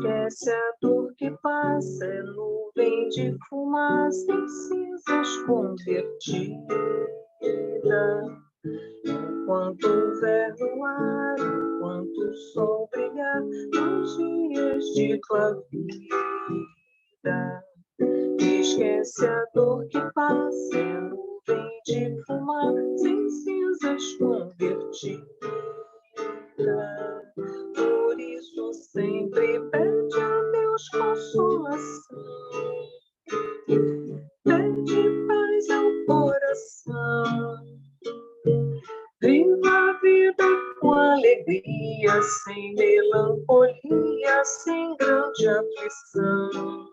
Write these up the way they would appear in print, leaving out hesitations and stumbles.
Esquece a dor que passa, é nuvem de fumaça em cinzas convertida. Enquanto houver no ar, enquanto o sol brilhar nos dias de tua vida. Esquece a dor que passa, é nuvem de fumaça em cinzas convertida. Por isso sempre pede a Deus consolação, pede paz ao coração. Viva a vida com alegria, sem melancolia, sem grande aflição.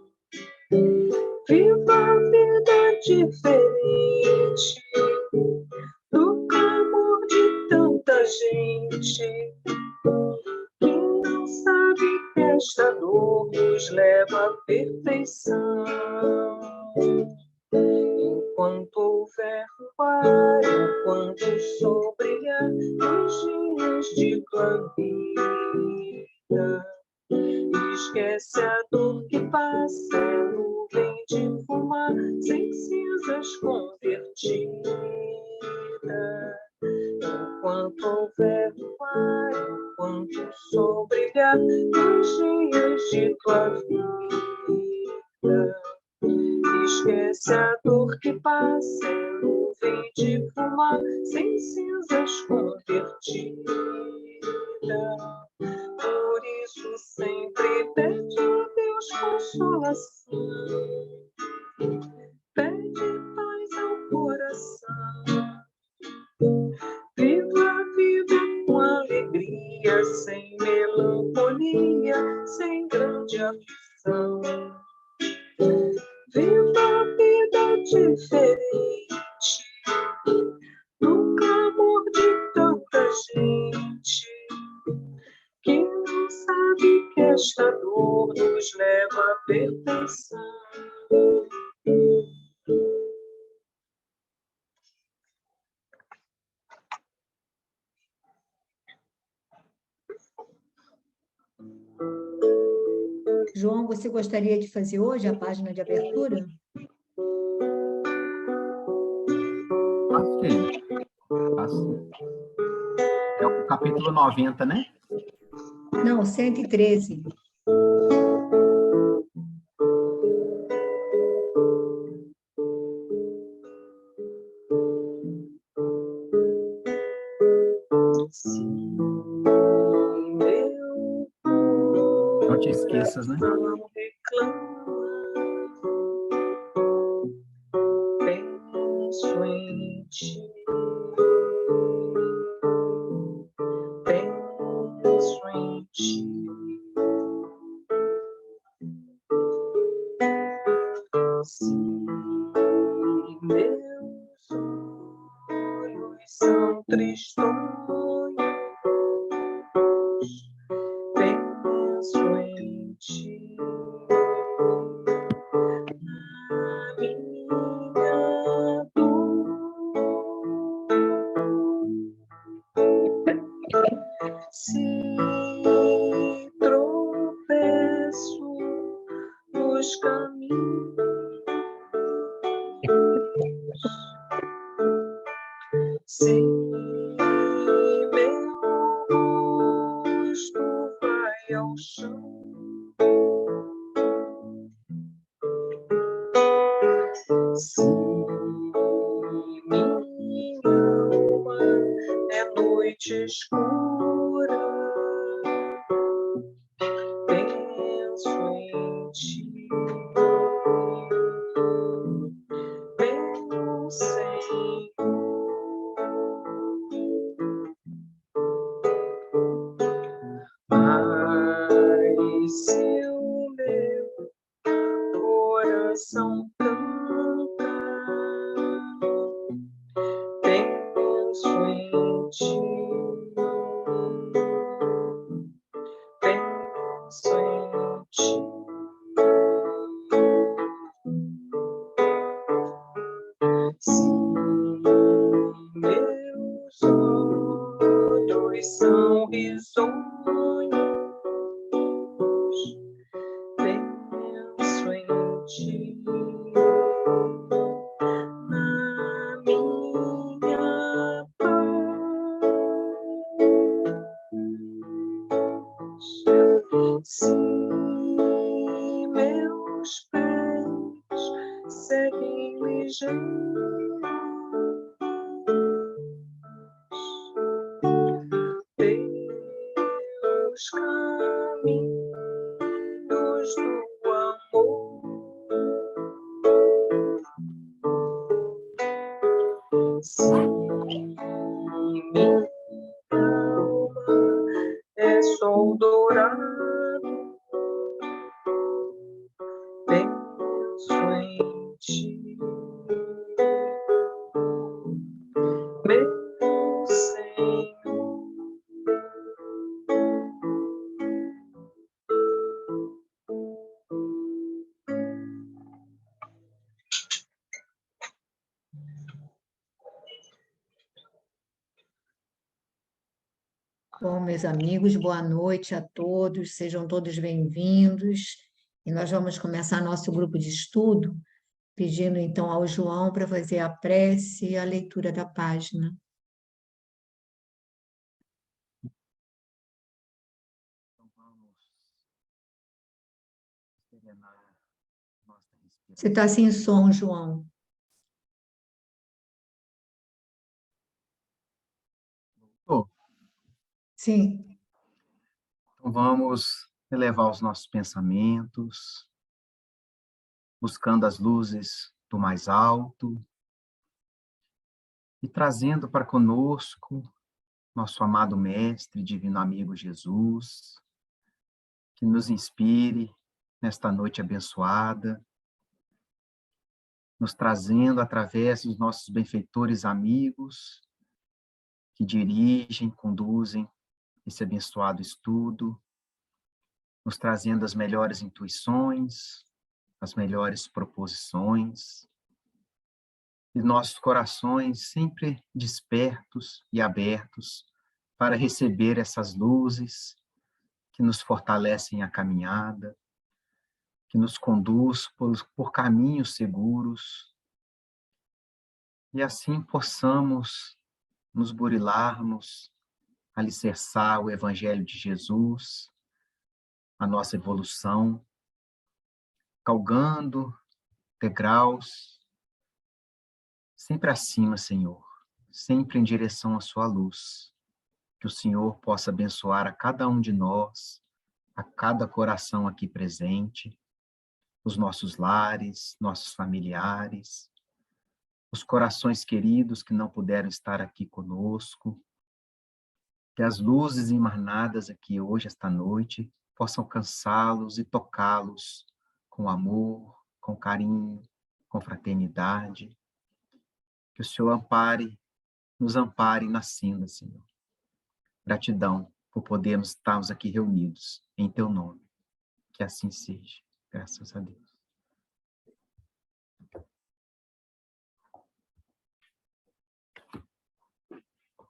Viva a vida diferente do clamor de tanta gente que não sabe que esta dor nos leva à perfeição. Enquanto houver o ar, enquanto o sol brilhar nos dias de tua vida. Esquece a dor que passa, é nuvem de fumaça em cinzas convertida. Enquanto houver o ar, enquanto o sol brilhar nos dias de tua vida. Esquece a dor que passa, é nuvem de fumaça em cinzas convertida. Por isso sempre pede a Deus consolação, pede paz ao coração. Viva a vida com alegria, sem melancolia, sem grande aflição. Viva a vida diferente do clamor de tanta gente que não sabe que esta dor nos leva à perfeição. João, você gostaria de fazer hoje a página de abertura? Faço. É o capítulo 90, né? Não, 113. Não te esqueças, né? Penso em ti, penso em ti. Se meus olhos são tristonhos, penso em ti. Na minha dor, se tropeço nos caminhos, se meu rosto vai ao chão, se minha alma é noite escura, penso em ti, meu Senhor. Mas se o meu coração canta, penso em ti, penso em ti. Se meus olhos são risonhos, pelos caminhos do amor. Se minha alma é sol dourado, penso em ti, meu Senhor. Bom, meus amigos, boa noite a todos, sejam todos bem-vindos. E nós vamos começar nosso grupo de estudo, pedindo então ao João para fazer a prece e a leitura da página. Então, vamos serenar nossa Você respiração. está sem som, João? Oh, Sim. então, vamos elevar os nossos pensamentos, buscando as luzes do mais alto e trazendo para conosco nosso amado Mestre, Divino Amigo Jesus, que nos inspire nesta noite abençoada, nos trazendo através dos nossos benfeitores amigos, que dirigem, conduzem esse abençoado estudo, nos trazendo as melhores intuições, as melhores proposições, e nossos corações sempre despertos e abertos para receber essas luzes que nos fortalecem a caminhada, que nos conduz por caminhos seguros, e assim possamos nos burilarmos, alicerçar o Evangelho de Jesus, a nossa evolução, galgando degraus, sempre acima, Senhor, sempre em direção à sua luz. Que o Senhor possa abençoar a cada um de nós, a cada coração aqui presente, os nossos lares, nossos familiares, os corações queridos que não puderam estar aqui conosco, que as luzes emanadas aqui hoje, esta noite, possam alcançá-los e tocá-los com amor, com carinho, com fraternidade. Que o Senhor nos ampare na senda, Senhor. Gratidão por podermos estarmos aqui reunidos em Teu nome. Que assim seja. Graças a Deus.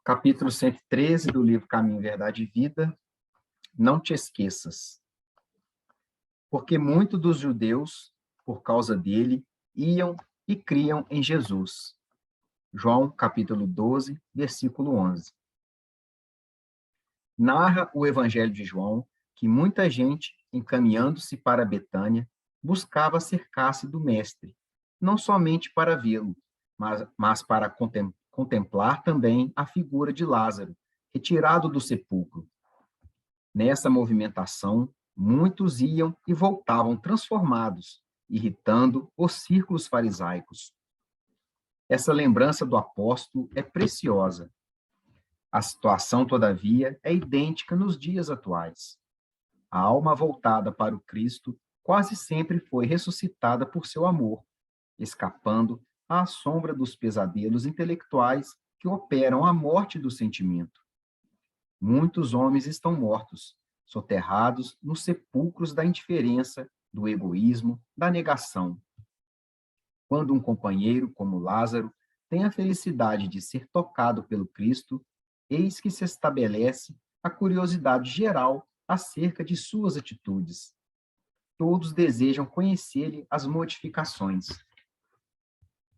Capítulo 113 do livro Caminho, Verdade e Vida. Não te esqueças. Porque muitos dos judeus, por causa dele, iam e criam em Jesus. João, capítulo 12, versículo 11. Narra o Evangelho de João que muita gente, encaminhando-se para Betânia, buscava acercar-se do Mestre, não somente para vê-lo, mas para contemplar também a figura de Lázaro, retirado do sepulcro. Nessa movimentação, muitos iam e voltavam transformados, irritando os círculos farisaicos. Essa lembrança do apóstolo é preciosa. A situação, todavia, é idêntica nos dias atuais. A alma voltada para o Cristo quase sempre foi ressuscitada por seu amor, escapando à sombra dos pesadelos intelectuais que operam a morte do sentimento. Muitos homens estão mortos, soterrados nos sepulcros da indiferença, do egoísmo, da negação. Quando um companheiro, como Lázaro, tem a felicidade de ser tocado pelo Cristo, eis que se estabelece a curiosidade geral acerca de suas atitudes. Todos desejam conhecer-lhe as modificações.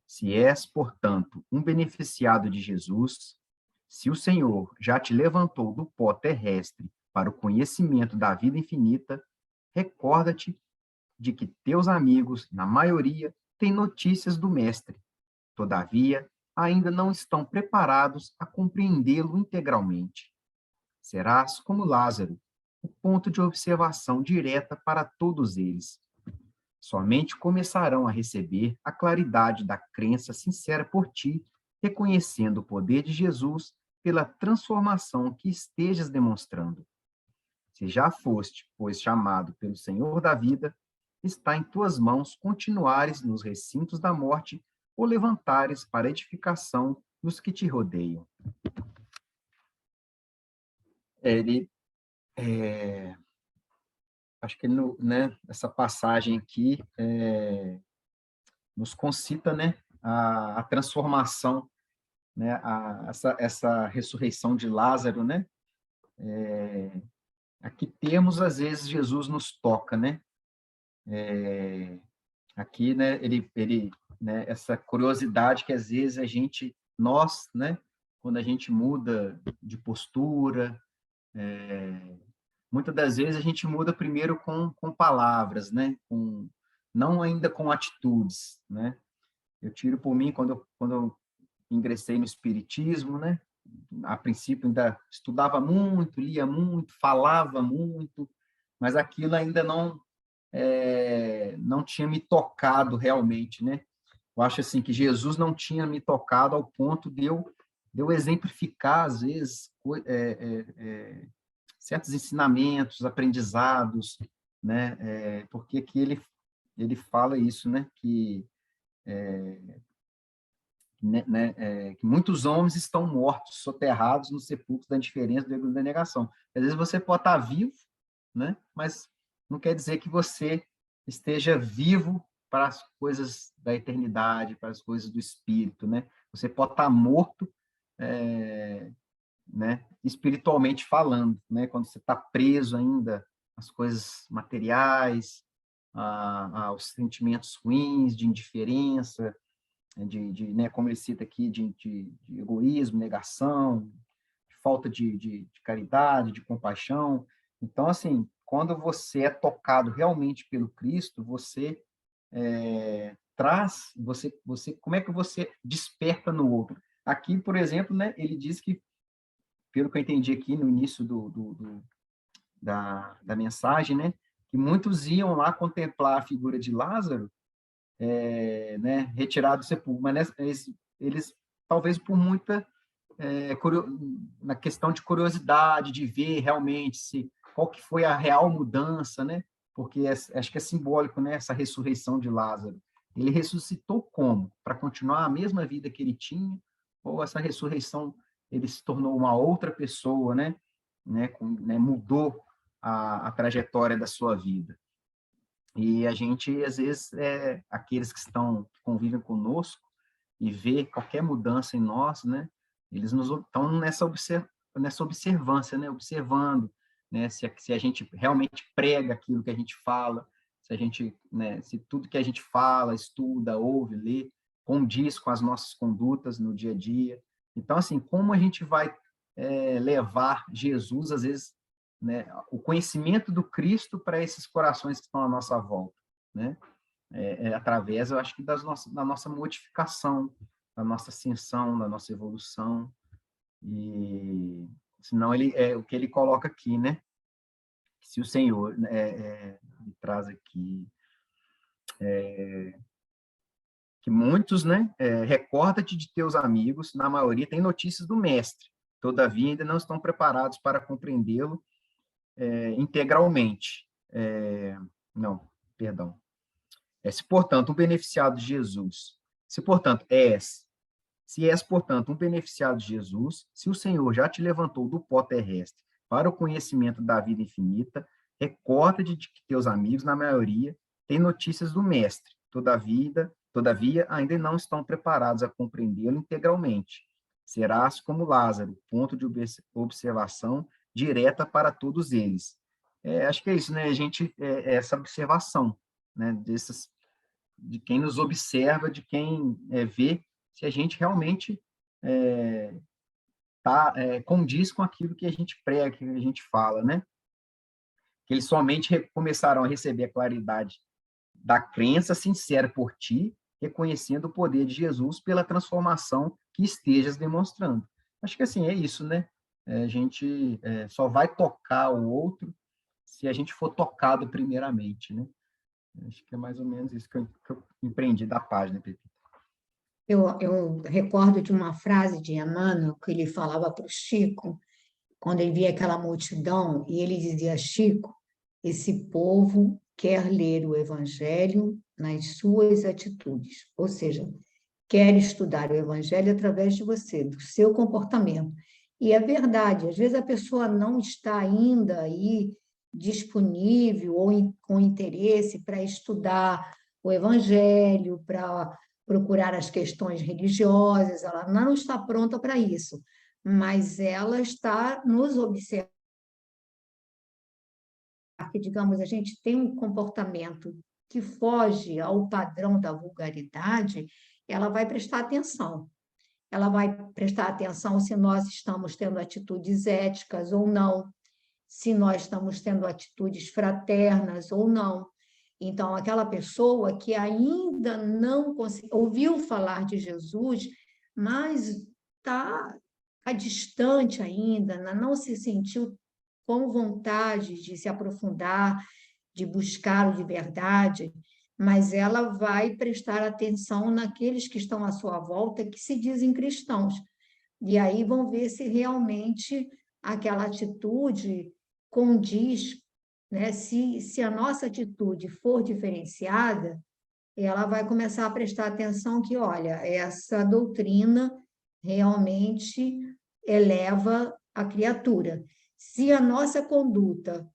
Se és, portanto, um beneficiado de Jesus, se o Senhor já te levantou do pó terrestre para o conhecimento da vida infinita, recorda-te de que teus amigos, na maioria, têm notícias do Mestre, todavia, ainda não estão preparados a compreendê-lo integralmente. Serás como Lázaro, o ponto de observação direta para todos eles. Somente começarão a receber a claridade da crença sincera por ti, reconhecendo o poder de Jesus pela transformação que estejas demonstrando. Se já foste, pois, chamado pelo Senhor da vida, está em tuas mãos continuares nos recintos da morte ou levantares para a edificação dos que te rodeiam. Ele, acho que essa passagem aqui nos concita, né, a transformação, né, essa ressurreição de Lázaro, né? A que termos, às vezes, Jesus nos toca, né? Aqui, né, né, essa curiosidade que, às vezes, nós, né, quando a gente muda de postura, muitas das vezes a gente muda primeiro com palavras, né? Não ainda com atitudes, né? Eu tiro por mim, quando eu ingressei no Espiritismo, né? A princípio ainda estudava muito, lia muito, falava muito, mas aquilo ainda não tinha me tocado realmente, né? Eu acho assim que Jesus não tinha me tocado ao ponto de eu exemplificar, às vezes, certos ensinamentos, aprendizados, né? Porque que ele fala isso, né? Que que muitos homens estão mortos, soterrados nos sepulcros da indiferença, do ego e da negação. Às vezes você pode estar vivo, né? Mas não quer dizer que você esteja vivo para as coisas da eternidade, para as coisas do espírito, né? Você pode estar morto, né? Espiritualmente falando, né? Quando você está preso ainda às coisas materiais, aos sentimentos ruins, de indiferença, né, como ele cita aqui, de egoísmo, negação, de falta de caridade, de compaixão. Então, assim, quando você é tocado realmente pelo Cristo, você como é que você desperta no outro? Aqui, por exemplo, né, ele diz que, pelo que eu entendi aqui no início da mensagem, né, que muitos iam lá contemplar a figura de Lázaro, né, retirado do sepulcro, mas eles talvez por muita na questão de curiosidade, de ver realmente qual que foi a real mudança, né? Porque acho que é simbólico, né, essa ressurreição de Lázaro. Ele ressuscitou como? Para continuar a mesma vida que ele tinha? Ou essa ressurreição ele se tornou uma outra pessoa, né? Mudou a trajetória da sua vida? E a gente, às vezes, aqueles que convivem conosco e vê qualquer mudança em nós, né? Eles estão nessa observância, né? Observando, né? Se a gente realmente prega aquilo que a gente fala, se a gente, né? Se tudo que a gente fala, estuda, ouve, lê, condiz com as nossas condutas no dia a dia. Então, assim, como a gente vai levar Jesus, às vezes, né, o conhecimento do Cristo para esses corações que estão à nossa volta, né? Através, eu acho que da nossa modificação, da nossa ascensão, da nossa evolução. E senão o que ele coloca aqui, né? Se o Senhor me traz aqui que muitos, né? Recorda-te de teus amigos, na maioria tem notícias do mestre, todavia ainda não estão preparados para compreendê-lo integralmente. Não, perdão. Se, portanto, um beneficiado de Jesus, se, portanto, um beneficiado de Jesus, se o Senhor já te levantou do pó terrestre para o conhecimento da vida infinita, recorda-te de que teus amigos, na maioria, têm notícias do Mestre, todavia, ainda não estão preparados a compreendê-lo integralmente. Serás como Lázaro, ponto de observação direta para todos eles. Acho que é isso, né? A gente, essa observação, né? De quem nos observa, de quem vê se a gente realmente condiz com aquilo que a gente prega, que a gente fala, né? Que eles somente começaram a receber a claridade da crença sincera por ti, reconhecendo o poder de Jesus pela transformação que estejas demonstrando. Acho que assim, é isso, né? A gente só vai tocar o outro se a gente for tocado primeiramente, né? Acho que é mais ou menos isso que eu empreendi da página, Pepe. Eu recordo de uma frase de Emmanuel que ele falava para o Chico, quando ele via aquela multidão, e ele dizia: Chico, esse povo quer ler o Evangelho nas suas atitudes, ou seja, quer estudar o Evangelho através de você, do seu comportamento. E é verdade, às vezes a pessoa não está ainda aí disponível ou com interesse para estudar o Evangelho, para procurar as questões religiosas, ela não está pronta para isso, mas ela está nos observando que, digamos, a gente tem um comportamento que foge ao padrão da vulgaridade, ela vai prestar atenção. Ela vai prestar atenção se nós estamos tendo atitudes éticas ou não, se nós estamos tendo atitudes fraternas ou não. Então, aquela pessoa que ainda não ouviu falar de Jesus, mas está distante ainda, não se sentiu com vontade de se aprofundar, de buscar o de verdade, mas ela vai prestar atenção naqueles que estão à sua volta que se dizem cristãos. E aí vão ver se realmente aquela atitude condiz, né? Se a nossa atitude for diferenciada, ela vai começar a prestar atenção que, olha, essa doutrina realmente eleva a criatura. Se a nossa conduta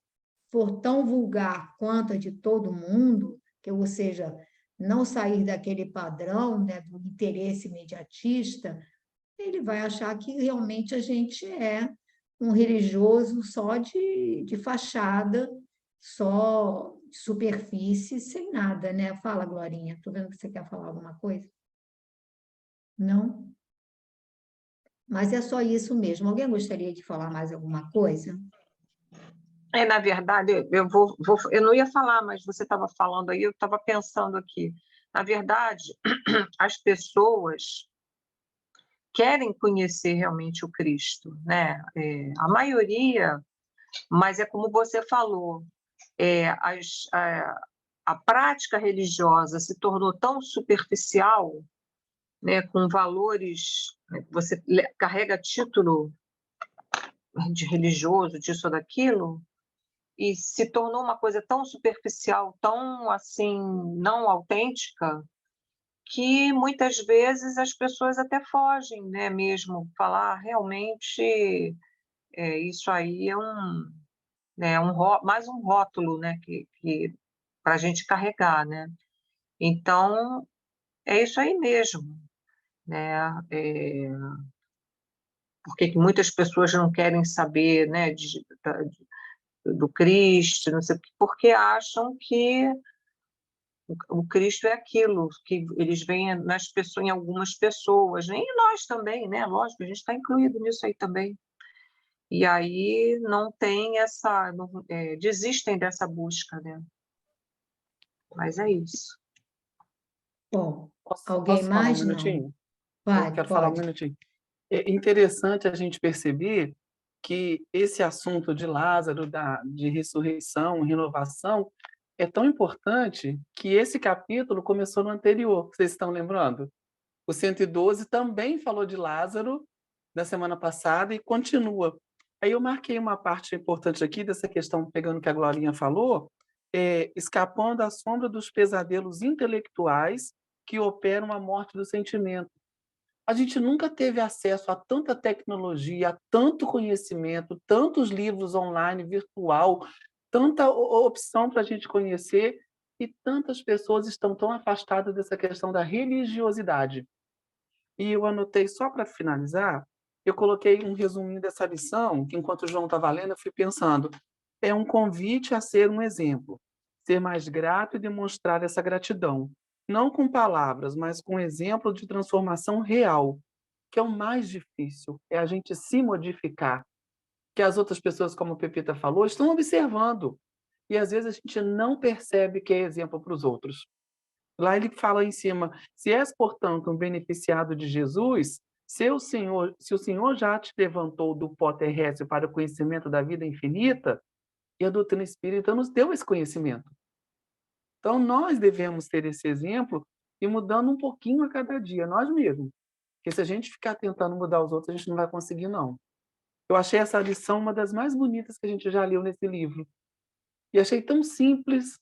for tão vulgar quanto a de todo mundo, ou seja, não sair daquele padrão, né, do interesse imediatista, ele vai achar que realmente a gente é um religioso só de fachada, só de superfície, sem nada, né? Fala, Glorinha, estou vendo que você quer falar alguma coisa. Não? Mas é só isso mesmo. Alguém gostaria de falar mais alguma coisa? Na verdade, eu não ia falar, mas você estava falando aí, eu estava pensando aqui. Na verdade, as pessoas querem conhecer realmente o Cristo, né? A maioria, mas é como você falou, a prática religiosa se tornou tão superficial, né, com valores, você carrega título de religioso, disso ou daquilo, e se tornou uma coisa tão superficial, tão assim, não autêntica, que muitas vezes as pessoas até fogem, né, mesmo, falar realmente isso aí é mais um rótulo, né, que para a gente carregar, né? Então, é isso aí mesmo, né? Porque que muitas pessoas não querem saber, né, do Cristo, não sei, porque acham que o Cristo é aquilo que eles veem nas pessoas, em algumas pessoas, né? E nós também, né? Lógico, a gente está incluído nisso aí também. E aí não tem desistem dessa busca, né? Mas é isso. Bom, alguém Posso falar um mais? Não. minutinho? Eu Vai, quero falar um pode. minutinho. É interessante a gente perceber que esse assunto de Lázaro, de ressurreição, renovação, é tão importante que esse capítulo começou no anterior. Vocês estão lembrando? O 112 também falou de Lázaro da semana passada e continua. Aí eu marquei uma parte importante aqui dessa questão, pegando o que a Glorinha falou, escapando à sombra dos pesadelos intelectuais que operam a morte do sentimento. A gente nunca teve acesso a tanta tecnologia, a tanto conhecimento, tantos livros online, virtual, tanta opção para a gente conhecer, e tantas pessoas estão tão afastadas dessa questão da religiosidade. E eu anotei, só para finalizar, eu coloquei um resuminho dessa lição, que enquanto o João estava lendo, eu fui pensando, é um convite a ser um exemplo, ser mais grato e demonstrar essa gratidão, não com palavras, mas com exemplo de transformação real, que é o mais difícil, é a gente se modificar, que as outras pessoas, como a Pepita falou, estão observando, e às vezes a gente não percebe que é exemplo para os outros. Lá ele fala em cima, se és, portanto, um beneficiado de Jesus, se o Senhor já te levantou do pó terrestre para o conhecimento da vida infinita, e a doutrina espírita nos deu esse conhecimento. Então, nós devemos ter esse exemplo e mudando um pouquinho a cada dia, nós mesmos. Porque se a gente ficar tentando mudar os outros, a gente não vai conseguir, não. Eu achei essa lição uma das mais bonitas que a gente já leu nesse livro. E achei tão simples,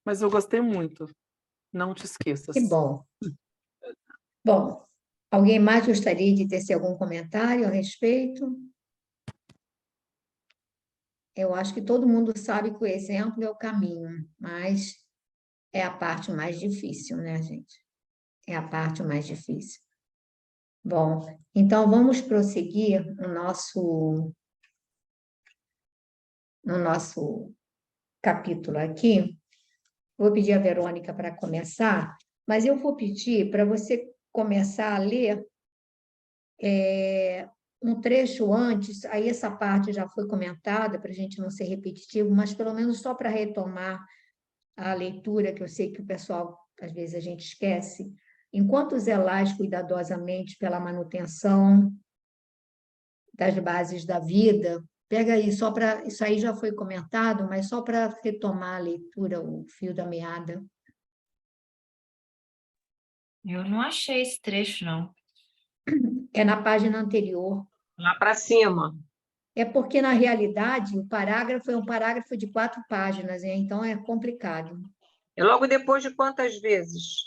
mas eu gostei muito. Não te esqueças. Que bom. Bom, alguém mais gostaria de tecer algum comentário a respeito? Eu acho que todo mundo sabe que o exemplo é o caminho, mas é a parte mais difícil, né, gente? É a parte mais difícil. Bom, então vamos prosseguir no nosso capítulo aqui. Vou pedir a Verônica para começar, mas eu vou pedir para você começar a ler um trecho antes, aí essa parte já foi comentada, para a gente não ser repetitivo, mas pelo menos só para retomar a leitura, que eu sei que o pessoal, às vezes, a gente esquece. Enquanto zelais cuidadosamente pela manutenção das bases da vida, pega aí, só para. Isso aí já foi comentado, mas só para retomar a leitura, o fio da meada. Eu não achei esse trecho, não. É na página anterior. Lá para cima. É porque, na realidade, o parágrafo é um parágrafo de 4 páginas, né? Então é complicado. E logo depois de quantas vezes?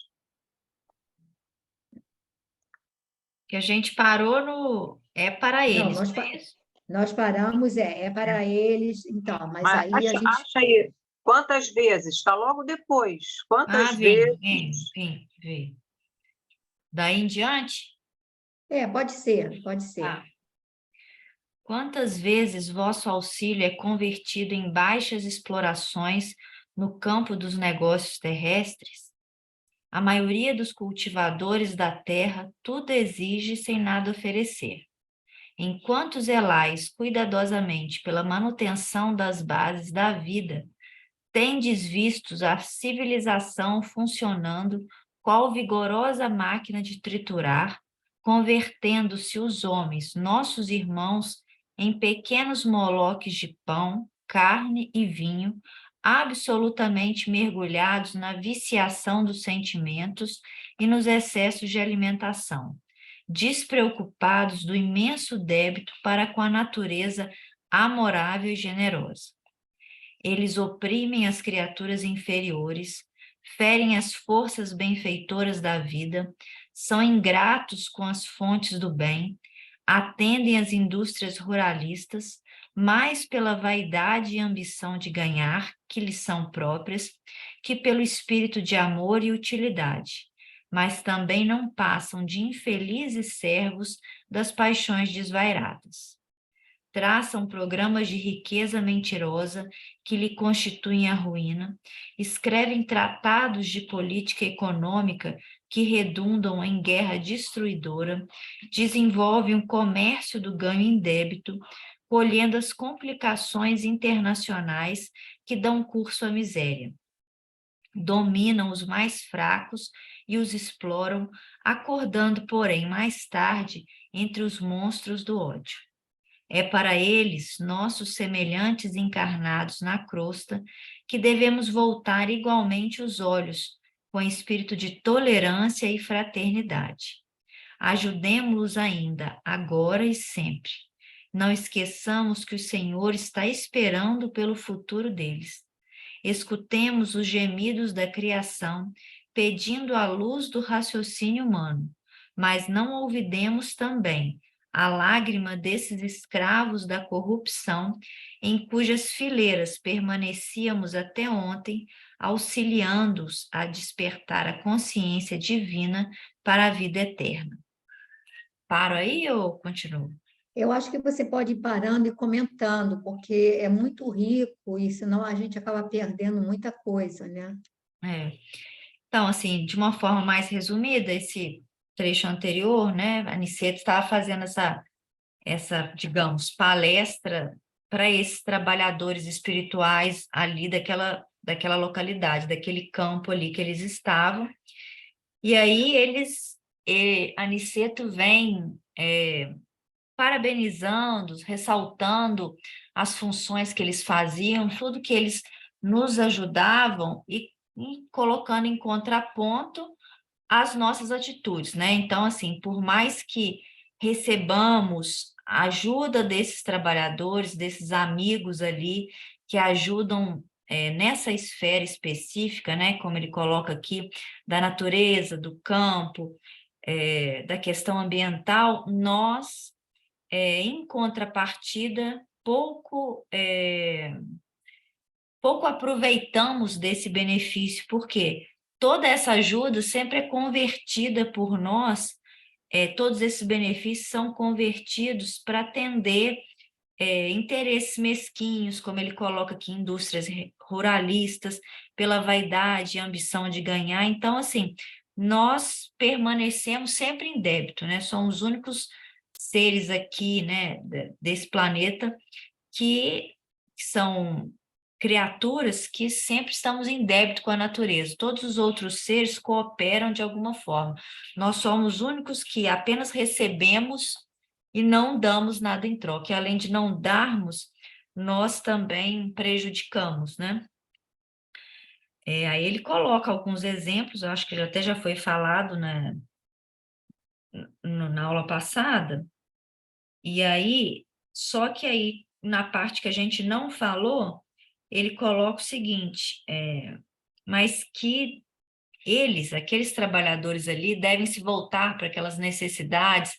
Que a gente parou no... É para eles, Não, não é isso? nós paramos, é para eles, então, mas Mas aí a gente... acha aí, quantas vezes? Está logo depois. Quantas vezes? Vem. Daí em diante? pode ser, pode ser. Ah. Quantas vezes vosso auxílio é convertido em baixas explorações no campo dos negócios terrestres? A maioria dos cultivadores da terra tudo exige sem nada oferecer. Enquanto zelais cuidadosamente pela manutenção das bases da vida, tendes vistos a civilização funcionando qual vigorosa máquina de triturar, convertendo-se os homens, nossos irmãos, em pequenos moloques de pão, carne e vinho, absolutamente mergulhados na viciação dos sentimentos e nos excessos de alimentação, despreocupados do imenso débito para com a natureza amorável e generosa. Eles oprimem as criaturas inferiores, ferem as forças benfeitoras da vida, são ingratos com as fontes do bem, atendem às indústrias ruralistas, mais pela vaidade e ambição de ganhar, que lhes são próprias, que pelo espírito de amor e utilidade, mas também não passam de infelizes servos das paixões desvairadas. Traçam programas de riqueza mentirosa que lhe constituem a ruína, escrevem tratados de política econômica que redundam em guerra destruidora, desenvolvem um comércio do ganho em débito, colhendo as complicações internacionais que dão curso à miséria. Dominam os mais fracos e os exploram, acordando, porém, mais tarde entre os monstros do ódio. É para eles, nossos semelhantes encarnados na crosta, que devemos voltar igualmente os olhos, com espírito de tolerância e fraternidade. Ajudemo-los ainda, agora e sempre. Não esqueçamos que o Senhor está esperando pelo futuro deles. Escutemos os gemidos da criação, pedindo a luz do raciocínio humano, mas não olvidemos também a lágrima desses escravos da corrupção, em cujas fileiras permanecíamos até ontem, auxiliando-os a despertar a consciência divina para a vida eterna. Paro aí ou continuo? Eu acho que você pode ir parando e comentando, porque é muito rico e senão a gente acaba perdendo muita coisa, né? Então, assim, de uma forma mais resumida, esse trecho anterior, né, a Aniceto estava fazendo essa, digamos, palestra para esses trabalhadores espirituais ali daquela localidade, daquele campo ali que eles estavam. E aí Aniceto vem parabenizando, ressaltando as funções que eles faziam, tudo que eles nos ajudavam e colocando em contraponto as nossas atitudes, né? Então, assim, por mais que recebamos a ajuda desses trabalhadores, desses amigos ali, que ajudam nessa esfera específica, né? Como ele coloca aqui, da natureza, do campo, da questão ambiental, nós, em contrapartida, pouco aproveitamos desse benefício, porque toda essa ajuda sempre é convertida por nós, todos esses benefícios são convertidos para atender interesses mesquinhos, como ele coloca aqui, indústrias ruralistas, pela vaidade e ambição de ganhar. Então, assim, nós permanecemos sempre em débito, né? Somos os únicos seres aqui, né, desse planeta que são criaturas que sempre estamos em débito com a natureza. Todos os outros seres cooperam de alguma forma. Nós somos os únicos que apenas recebemos e não damos nada em troca. E além de não darmos, nós também prejudicamos, né? Aí ele coloca alguns exemplos, eu acho que até já foi falado, né, na aula passada, e aí, só que aí, na parte que a gente não falou, ele coloca o seguinte, mas que eles, aqueles trabalhadores ali, devem se voltar para aquelas necessidades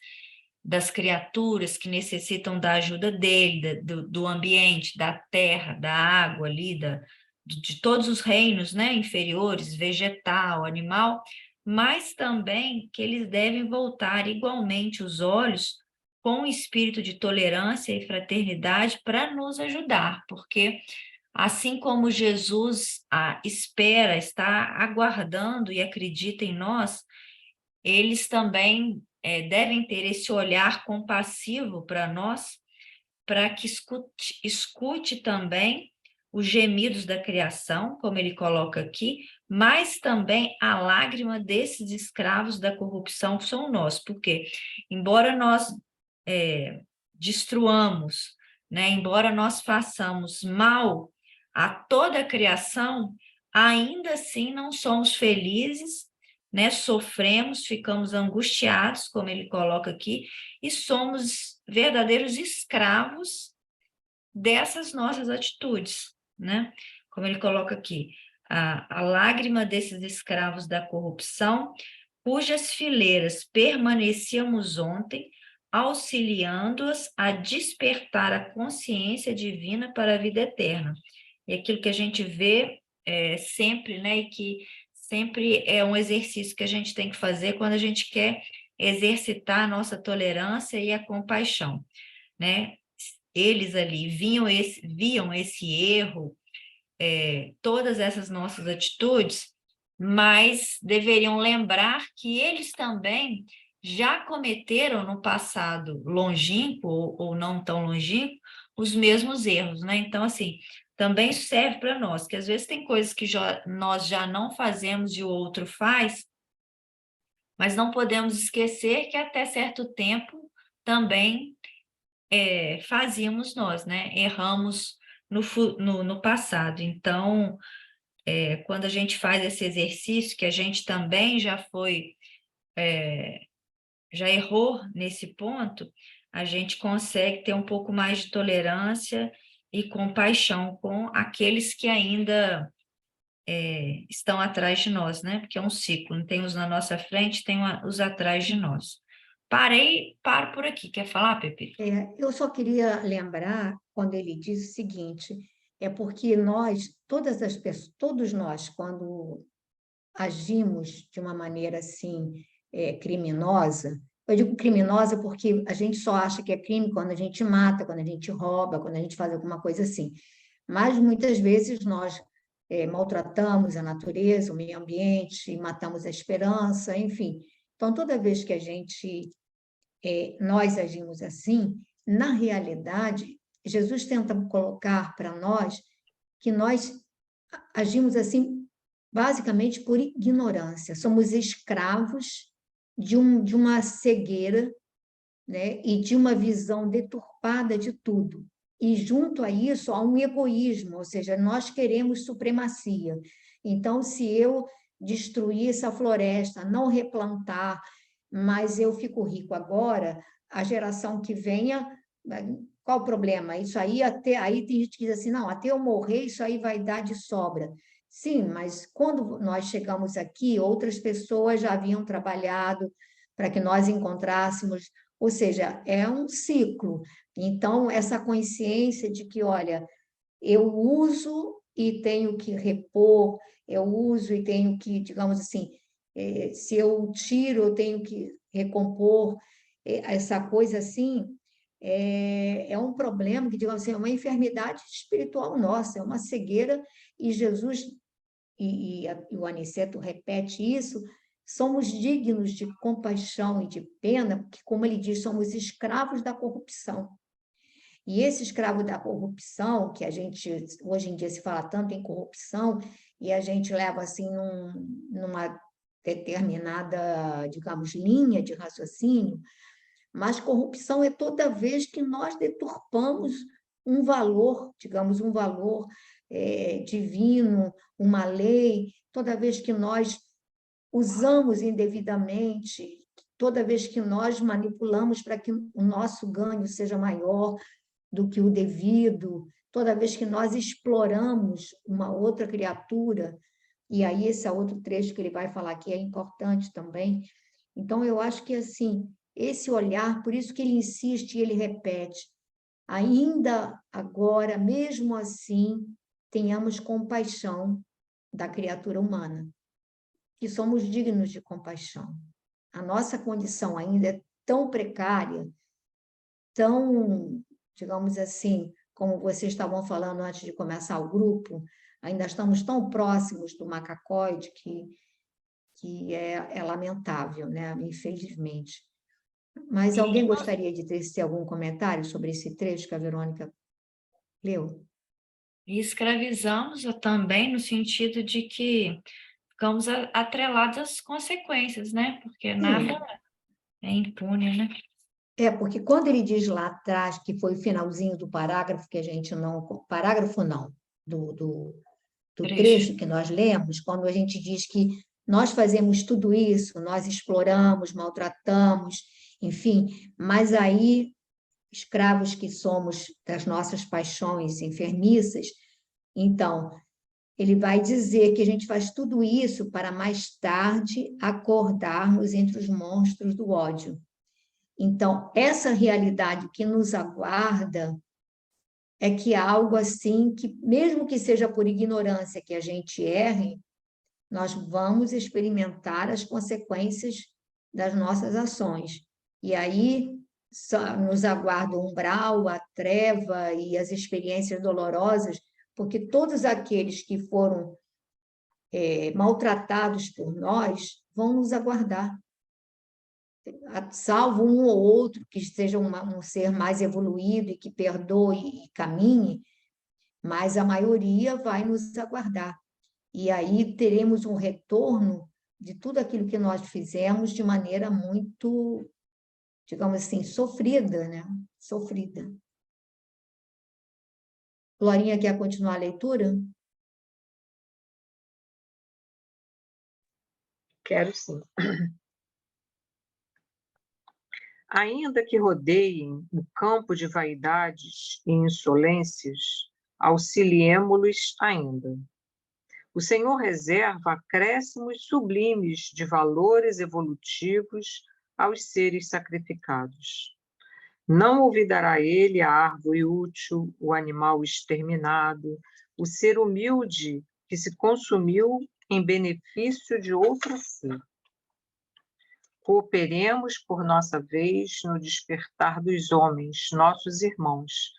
das criaturas que necessitam da ajuda dele, do ambiente, da terra, da água ali, de todos os reinos, né, inferiores, vegetal, animal, mas também que eles devem voltar igualmente os olhos com o espírito de tolerância e fraternidade para nos ajudar, porque assim como Jesus espera, está aguardando e acredita em nós, eles também devem ter esse olhar compassivo para nós, para que escute também os gemidos da criação, como ele coloca aqui, mas também a lágrima desses escravos da corrupção que são nós, porque embora nós destruamos, né, embora nós façamos mal a toda a criação, ainda assim não somos felizes, né? Sofremos, ficamos angustiados, como ele coloca aqui, e somos verdadeiros escravos dessas nossas atitudes, né? Como ele coloca aqui, a lágrima desses escravos da corrupção, cujas fileiras permanecíamos ontem, auxiliando-as a despertar a consciência divina para a vida eterna. E aquilo que a gente vê sempre, né, e que sempre é um exercício que a gente tem que fazer quando a gente quer exercitar a nossa tolerância e a compaixão, né? Eles ali viam esse erro, todas essas nossas atitudes, mas deveriam lembrar que eles também já cometeram no passado longínquo ou não tão longínquo os mesmos erros, né? Então, assim, também serve para nós, que às vezes tem coisas que nós já não fazemos e o outro faz, mas não podemos esquecer que até certo tempo também fazíamos nós, né? Erramos no passado. Então, quando a gente faz esse exercício, que a gente também já errou nesse ponto, a gente consegue ter um pouco mais de tolerância e compaixão com aqueles que ainda estão atrás de nós, né? Porque é um ciclo, não tem os na nossa frente, tem os atrás de nós. Paro por aqui. Quer falar, Pepe? Eu só queria lembrar, quando ele diz o seguinte, é porque nós, todos nós, quando agimos de uma maneira assim, criminosa, eu digo criminosa porque a gente só acha que é crime quando a gente mata, quando a gente rouba, quando a gente faz alguma coisa assim. Mas muitas vezes nós maltratamos a natureza, o meio ambiente, matamos a esperança, enfim. Então, toda vez que nós agimos assim, na realidade, Jesus tenta colocar para nós que nós agimos assim, basicamente por ignorância. Somos escravos de uma cegueira, né? E de uma visão deturpada de tudo. E junto a isso há um egoísmo, ou seja, nós queremos supremacia. Então, se eu destruir essa floresta, não replantar, mas eu fico rico agora, a geração que venha, qual o problema? Isso aí até aí tem gente que diz assim, não, até eu morrer isso aí vai dar de sobra. Sim, mas quando nós chegamos aqui, outras pessoas já haviam trabalhado para que nós encontrássemos, ou seja, é um ciclo. Então, essa consciência de que, olha, eu uso e tenho que repor, eu uso e tenho que, digamos assim, se eu tiro, eu tenho que recompor, essa coisa assim, é um problema que, digamos assim, é uma enfermidade espiritual nossa, é uma cegueira, e Jesus, e o Aniceto repete isso, somos dignos de compaixão e de pena, porque, como ele diz, somos escravos da corrupção. E esse escravo da corrupção, que a gente, hoje em dia se fala tanto em corrupção, e a gente leva assim numa determinada, digamos, linha de raciocínio, mas corrupção é toda vez que nós deturpamos um valor, digamos, um valor divino, uma lei, toda vez que nós usamos indevidamente, toda vez que nós manipulamos para que o nosso ganho seja maior do que o devido, toda vez que nós exploramos uma outra criatura, e aí esse é outro trecho que ele vai falar que é importante também. Então, eu acho que, assim, esse olhar, por isso que ele insiste e ele repete, ainda agora, mesmo assim, tenhamos compaixão da criatura humana, que somos dignos de compaixão. A nossa condição ainda é tão precária, tão, digamos assim, como vocês estavam falando antes de começar o grupo, ainda estamos tão próximos do macacoide que é lamentável, né? Infelizmente. Mas alguém gostaria de ter algum comentário sobre esse trecho que a Verônica leu? E escravizamos também no sentido de que ficamos atrelados às consequências, né? Porque nada é impune, né? Porque quando ele diz lá atrás, que foi o finalzinho do parágrafo, que a gente não... Parágrafo não, do trecho que nós lemos, quando a gente diz que nós fazemos tudo isso, nós exploramos, maltratamos, enfim, mas aí, escravos que somos das nossas paixões enfermiças, então, ele vai dizer que a gente faz tudo isso para mais tarde acordarmos entre os monstros do ódio. Então, essa realidade que nos aguarda é que algo assim, que mesmo que seja por ignorância que a gente erre, nós vamos experimentar as consequências das nossas ações. E aí nos aguarda o umbral, a treva e as experiências dolorosas, porque todos aqueles que foram maltratados por nós vão nos aguardar. Salvo um ou outro que seja um ser mais evoluído e que perdoe e caminhe, mas a maioria vai nos aguardar. E aí teremos um retorno de tudo aquilo que nós fizemos de maneira muito, digamos assim, sofrida, né? Sofrida. Glorinha, quer continuar a leitura? Quero sim. Ainda que rodeiem o campo de vaidades e insolências, auxiliemo-los ainda. O Senhor reserva acréscimos sublimes de valores evolutivos aos seres sacrificados. Não olvidará ele a árvore útil, o animal exterminado, o ser humilde que se consumiu em benefício de outro ser. Cooperemos por nossa vez no despertar dos homens, nossos irmãos,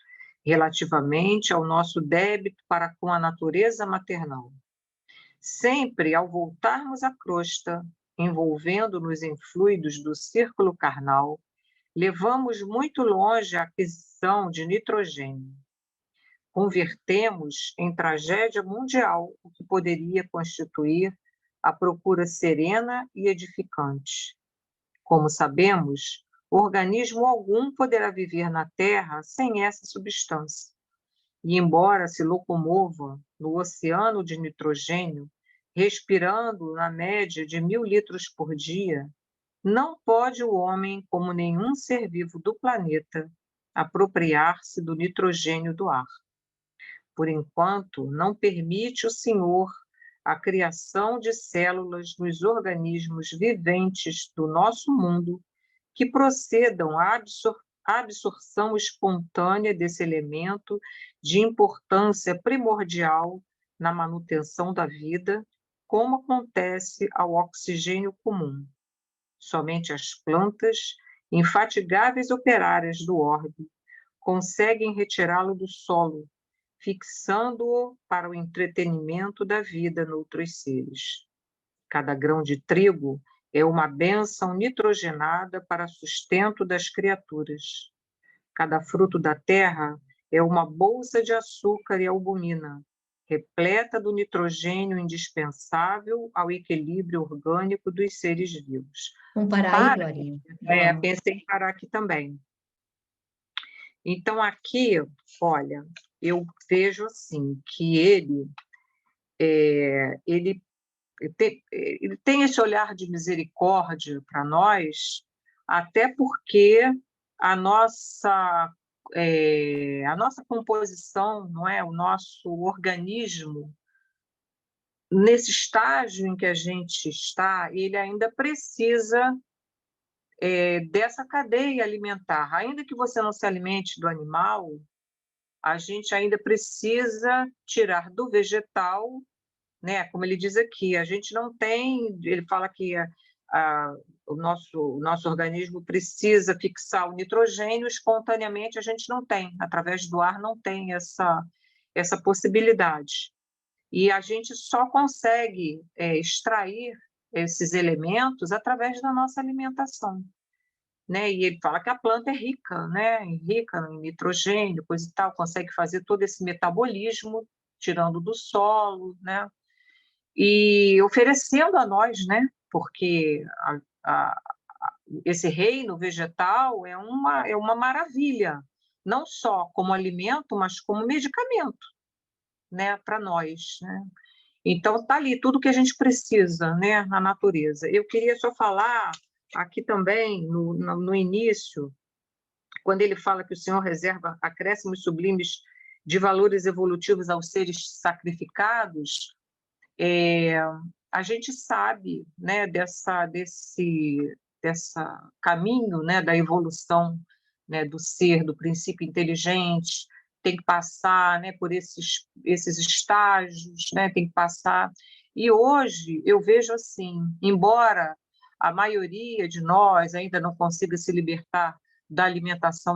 relativamente ao nosso débito para com a natureza maternal. Sempre ao voltarmos à crosta, envolvendo-nos em fluidos do círculo carnal, levamos muito longe a aquisição de nitrogênio. convertemos em tragédia mundial o que poderia constituir a procura serena e edificante. Como sabemos, organismo algum poderá viver na Terra sem essa substância. E, embora se locomova no oceano de nitrogênio, respirando na média de 1.000 litros por dia, não pode o homem, como nenhum ser vivo do planeta, apropriar-se do nitrogênio do ar. Por enquanto, não permite o Senhor a criação de células nos organismos viventes do nosso mundo que procedam à absorção espontânea desse elemento de importância primordial na manutenção da vida, como acontece ao oxigênio comum. Somente as plantas, infatigáveis operárias do orbe, conseguem retirá-lo do solo, fixando-o para o entretenimento da vida noutros seres. Cada grão de trigo é uma bênção nitrogenada para sustento das criaturas. Cada fruto da terra é uma bolsa de açúcar e albumina, repleta do nitrogênio indispensável ao equilíbrio orgânico dos seres vivos. Vamos parar aí, Glorinha? Vamos. Pensei em parar aqui também. Então, aqui, olha, eu vejo assim, que ele tem esse olhar de misericórdia para nós, até porque a nossa composição, não é, o nosso organismo, nesse estágio em que a gente está, ele ainda precisa dessa cadeia alimentar. Ainda que você não se alimente do animal, a gente ainda precisa tirar do vegetal, né? Como ele diz aqui, a gente não tem, ele fala que o nosso organismo precisa fixar o nitrogênio espontaneamente, a gente não tem, através do ar não tem essa possibilidade. E a gente só consegue extrair esses elementos através da nossa alimentação. Né? E ele fala que a planta é rica, né? Rica em nitrogênio, coisa e tal, consegue fazer todo esse metabolismo, tirando do solo, né? E oferecendo a nós, né? Porque esse reino vegetal é uma maravilha, não só como alimento, mas como medicamento, né? Para nós, né? Então, está ali tudo que a gente precisa, né? Na natureza. Eu queria só falar aqui também, no início, quando ele fala que o Senhor reserva acréscimos sublimes de valores evolutivos aos seres sacrificados, a gente sabe, né, desse caminho, né, da evolução, né, do ser, do princípio inteligente, tem que passar, né, por esses estágios, né, tem que passar. E hoje eu vejo assim, embora a maioria de nós ainda não consiga se libertar da alimentação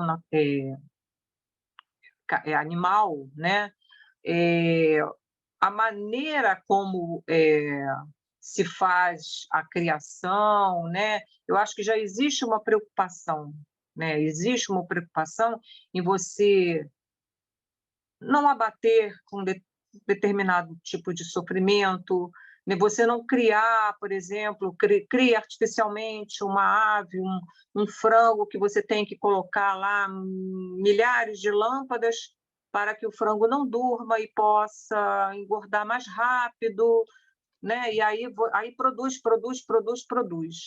animal, né, a maneira como se faz a criação, né, eu acho que já existe uma preocupação, né, existe uma preocupação em você não abater com determinado tipo de sofrimento, né? Você não criar, por exemplo, cria artificialmente uma ave, um frango que você tem que colocar lá milhares de lâmpadas para que o frango não durma e possa engordar mais rápido, né? E aí produz,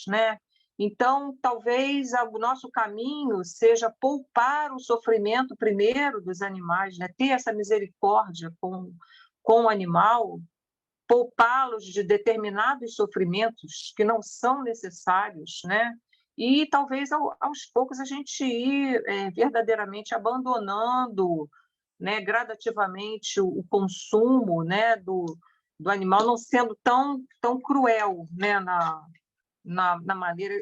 né? Então, talvez o nosso caminho seja poupar o sofrimento primeiro dos animais, né? Ter essa misericórdia com o animal, poupá-los de determinados sofrimentos que não são necessários, né? E talvez aos poucos a gente ir verdadeiramente abandonando, né, gradativamente o consumo, né, do animal, não sendo tão cruel, né, na maneira.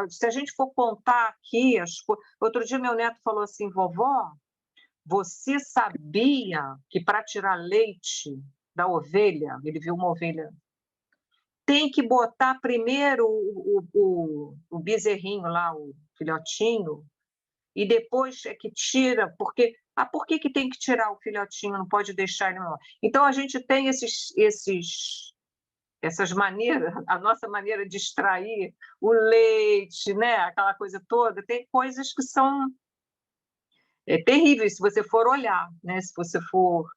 Se a gente for contar aqui, outro dia meu neto falou assim: vovó, você sabia que para tirar leite da ovelha, ele viu uma ovelha, tem que botar primeiro o bezerrinho lá, o filhotinho, e depois é que tira, porque Ah, por que que tem que tirar o filhotinho, não pode deixar ele maior? Então, a gente tem essas maneiras, a nossa maneira de extrair o leite, né? Aquela coisa toda, tem coisas que são terríveis se você for olhar, né? Se você for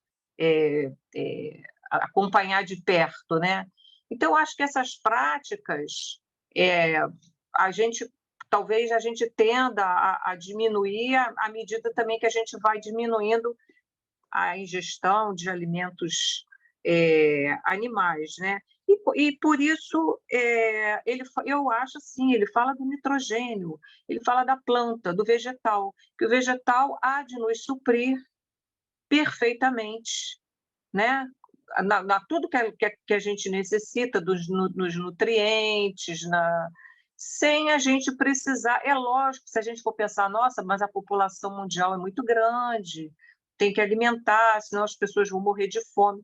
acompanhar de perto, né? Então, acho que essas práticas, a gente talvez a gente tenda a diminuir à medida também que a gente vai diminuindo a ingestão de alimentos animais, né? E por isso eu acho assim, ele fala do nitrogênio, ele fala da planta, do vegetal, que o vegetal há de nos suprir perfeitamente, né? Tudo que a gente necessita nos nutrientes, sem a gente precisar. É lógico, se a gente for pensar, nossa, mas a população mundial é muito grande, tem que alimentar, senão as pessoas vão morrer de fome.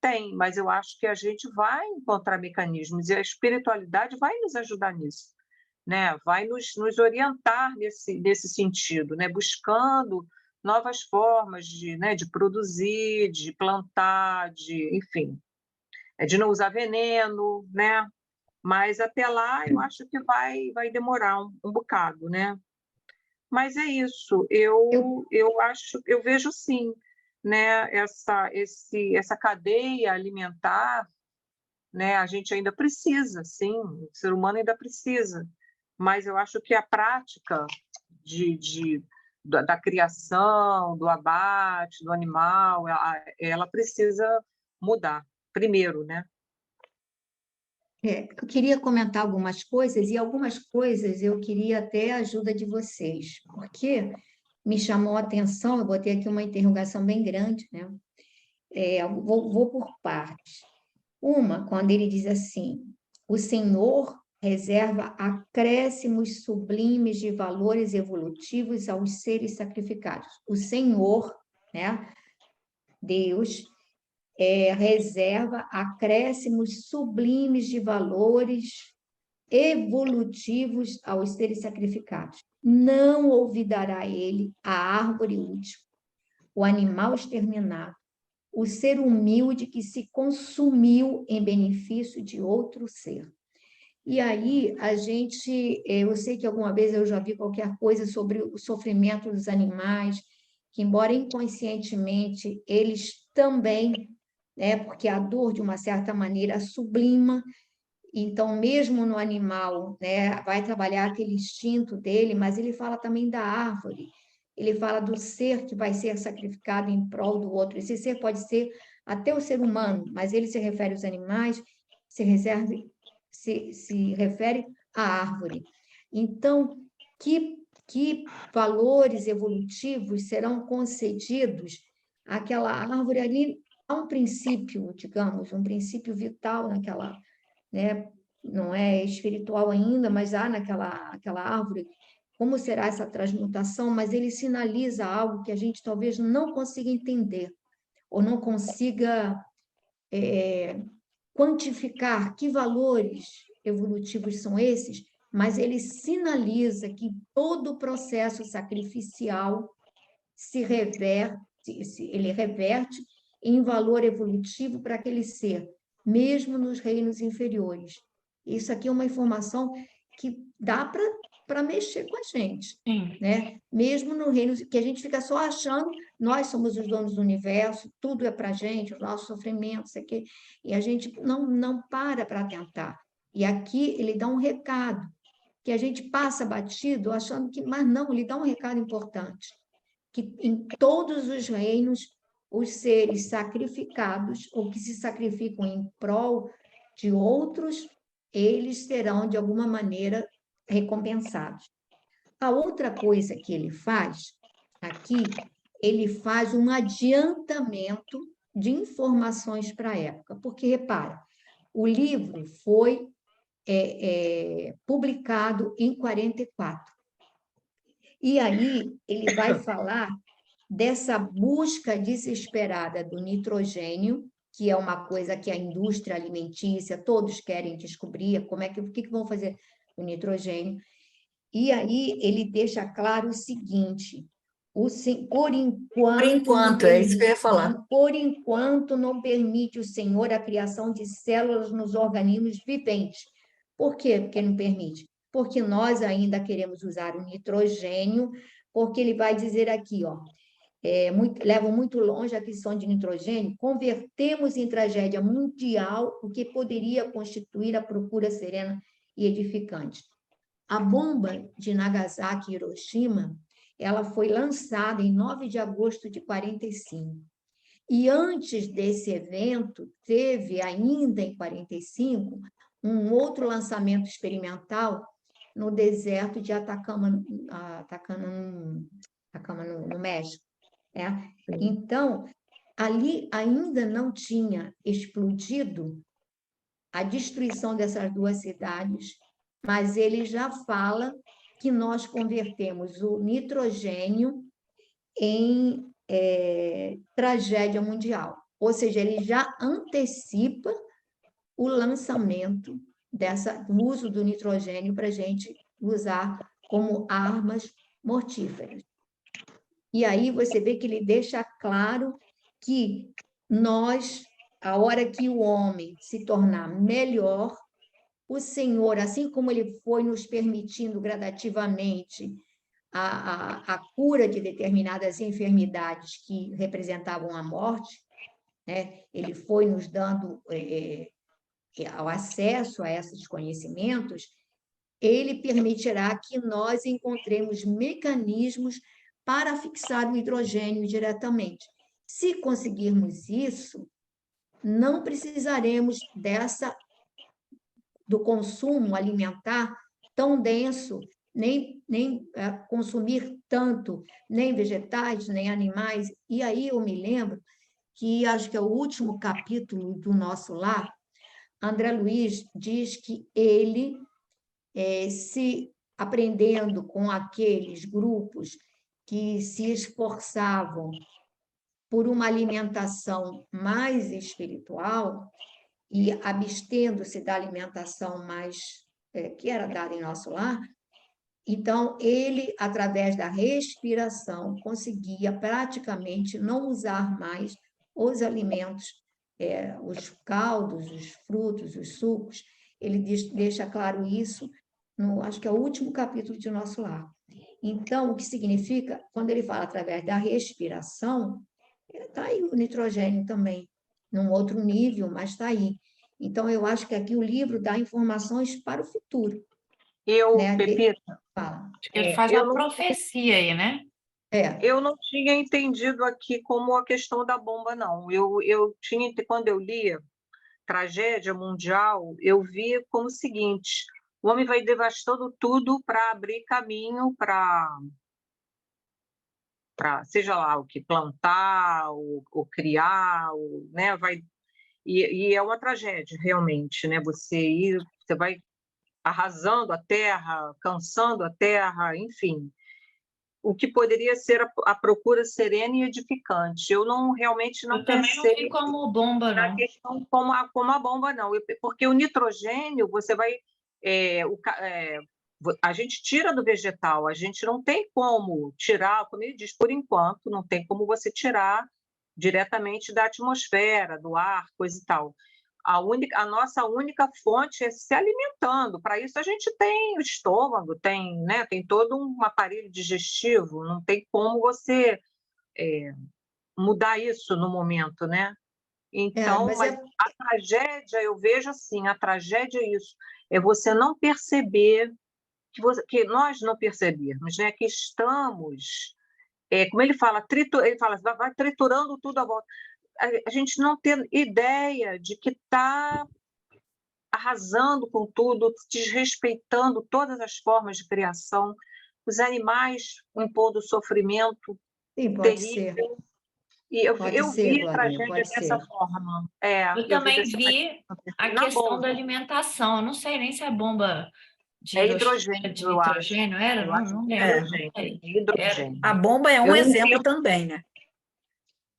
Tem, mas eu acho que a gente vai encontrar mecanismos e a espiritualidade vai nos ajudar nisso, né? Vai nos orientar nesse sentido, né? Buscando novas formas de produzir, de plantar, enfim, de não usar veneno, né? Mas até lá eu acho que vai demorar um bocado, né? Mas é isso, eu vejo sim, né? Essa cadeia alimentar, né? A gente ainda precisa, sim, o ser humano ainda precisa, mas eu acho que a prática da criação, do abate, do animal, ela precisa mudar primeiro, né? Eu queria comentar algumas coisas, e algumas coisas eu queria até a ajuda de vocês, porque me chamou a atenção, eu botei aqui uma interrogação bem grande, né? Vou por partes. Uma, quando ele diz assim, o Senhor reserva acréscimos sublimes de valores evolutivos aos seres sacrificados. O Senhor, né, Deus, reserva acréscimos sublimes de valores evolutivos aos seres sacrificados. Não olvidará ele a árvore útil, o animal exterminado, o ser humilde que se consumiu em benefício de outro ser. E aí, eu sei que alguma vez eu já vi qualquer coisa sobre o sofrimento dos animais, que embora inconscientemente, eles também, né, porque a dor, de uma certa maneira, sublima, então, mesmo no animal, né, vai trabalhar aquele instinto dele, mas ele fala também da árvore, ele fala do ser que vai ser sacrificado em prol do outro. Esse ser pode ser até o ser humano, mas ele se refere aos animais, se refere à árvore. Então, que valores evolutivos serão concedidos àquela árvore ali? Há um princípio, digamos, um princípio vital naquela, né? Não é espiritual ainda, mas há aquela árvore. Como será essa transmutação? Mas ele sinaliza algo que a gente talvez não consiga entender, ou não consiga quantificar que valores evolutivos são esses, mas ele sinaliza que todo o processo sacrificial ele reverte em valor evolutivo para aquele ser, mesmo nos reinos inferiores. Isso aqui é uma informação que dá para mexer com a gente, né? Mesmo no reino que a gente fica só achando, nós somos os donos do universo, tudo é para a gente, os nossos sofrimentos, aqui, e a gente não para tentar. E aqui ele dá um recado, que a gente passa batido achando que, mas não, ele dá um recado importante, que em todos os reinos, os seres sacrificados, ou que se sacrificam em prol de outros, eles serão, de alguma maneira, recompensados. A outra coisa que ele faz aqui, ele faz um adiantamento de informações para a época, porque, repara, o livro foi publicado em 44. E aí ele vai falar dessa busca desesperada do nitrogênio, que é uma coisa que a indústria alimentícia, todos querem descobrir, o que vão fazer com o nitrogênio. E aí ele deixa claro o seguinte, Por Por enquanto, é isso que eu ia falar. Por enquanto, não permite o Senhor a criação de células nos organismos viventes. Por quê que não permite? Porque nós ainda queremos usar o nitrogênio, porque ele vai dizer aqui, ó, levam muito longe a aquisição de nitrogênio, convertemos em tragédia mundial o que poderia constituir a procura serena e edificante. A bomba de Nagasaki e Hiroshima, ela foi lançada em 9 de agosto de 45. E antes desse evento, teve ainda em 45 um outro lançamento experimental no deserto de Atacama, no México. Então, ali ainda não tinha explodido a destruição dessas duas cidades, mas ele já fala que nós convertemos o nitrogênio em tragédia mundial. Ou seja, ele já antecipa o lançamento do uso do nitrogênio para a gente usar como armas mortíferas. E aí você vê que ele deixa claro que nós, a hora que o homem se tornar melhor, o Senhor, assim como ele foi nos permitindo gradativamente a cura de determinadas enfermidades que representavam a morte, né? Ele foi nos dando o acesso a esses conhecimentos, ele permitirá que nós encontremos mecanismos para fixar o hidrogênio diretamente. Se conseguirmos isso, não precisaremos do consumo alimentar tão denso, nem consumir tanto, nem vegetais, nem animais. E aí eu me lembro que, acho que é o último capítulo do Nosso Lar, André Luiz diz que ele, se aprendendo com aqueles grupos que se esforçavam por uma alimentação mais espiritual e abstendo-se da alimentação mais que era dada em Nosso Lar, então ele, através da respiração, conseguia praticamente não usar mais os alimentos, os caldos, os frutos, os sucos. Ele deixa claro isso, acho que é o último capítulo de Nosso Lar. Então, o que significa, quando ele fala através da respiração, está aí o nitrogênio também, num outro nível, mas está aí. Então, eu acho que aqui o livro dá informações para o futuro. Pepita, Fala. Ele faz uma profecia aí, né? Eu não tinha entendido aqui como a questão da bomba, não. Quando eu lia Tragédia Mundial, eu vi como o seguinte: o homem vai devastando tudo para abrir caminho para seja lá o que plantar, ou criar, né? E é uma tragédia, realmente, né? Você vai arrasando a terra, cansando a terra, enfim. O que poderia ser a procura serena e edificante. Eu realmente não pensei... Eu também não vi como bomba, não. Na questão como a bomba, não. Porque o nitrogênio, você vai... a gente tira do vegetal, a gente não tem como tirar, como ele diz, por enquanto, não tem como você tirar diretamente da atmosfera, do ar, coisa e tal. A nossa única fonte é se alimentando. Para isso, a gente tem o estômago, tem todo um aparelho digestivo, não tem como você mudar isso no momento, né? Então, a tragédia, eu vejo assim, a tragédia é isso, é você não perceber, que nós não percebemos, né? Que estamos, como ele fala, vai triturando tudo à volta. A gente não tem ideia de que está arrasando com tudo, desrespeitando todas as formas de criação, os animais impondo sofrimento terrível. E eu vi a tragédia dessa forma. Eu também vi a questão da alimentação. Eu não sei nem se é bomba de nitrogênio, era? Não lembro. Hidrogênio. A bomba é um exemplo também, né?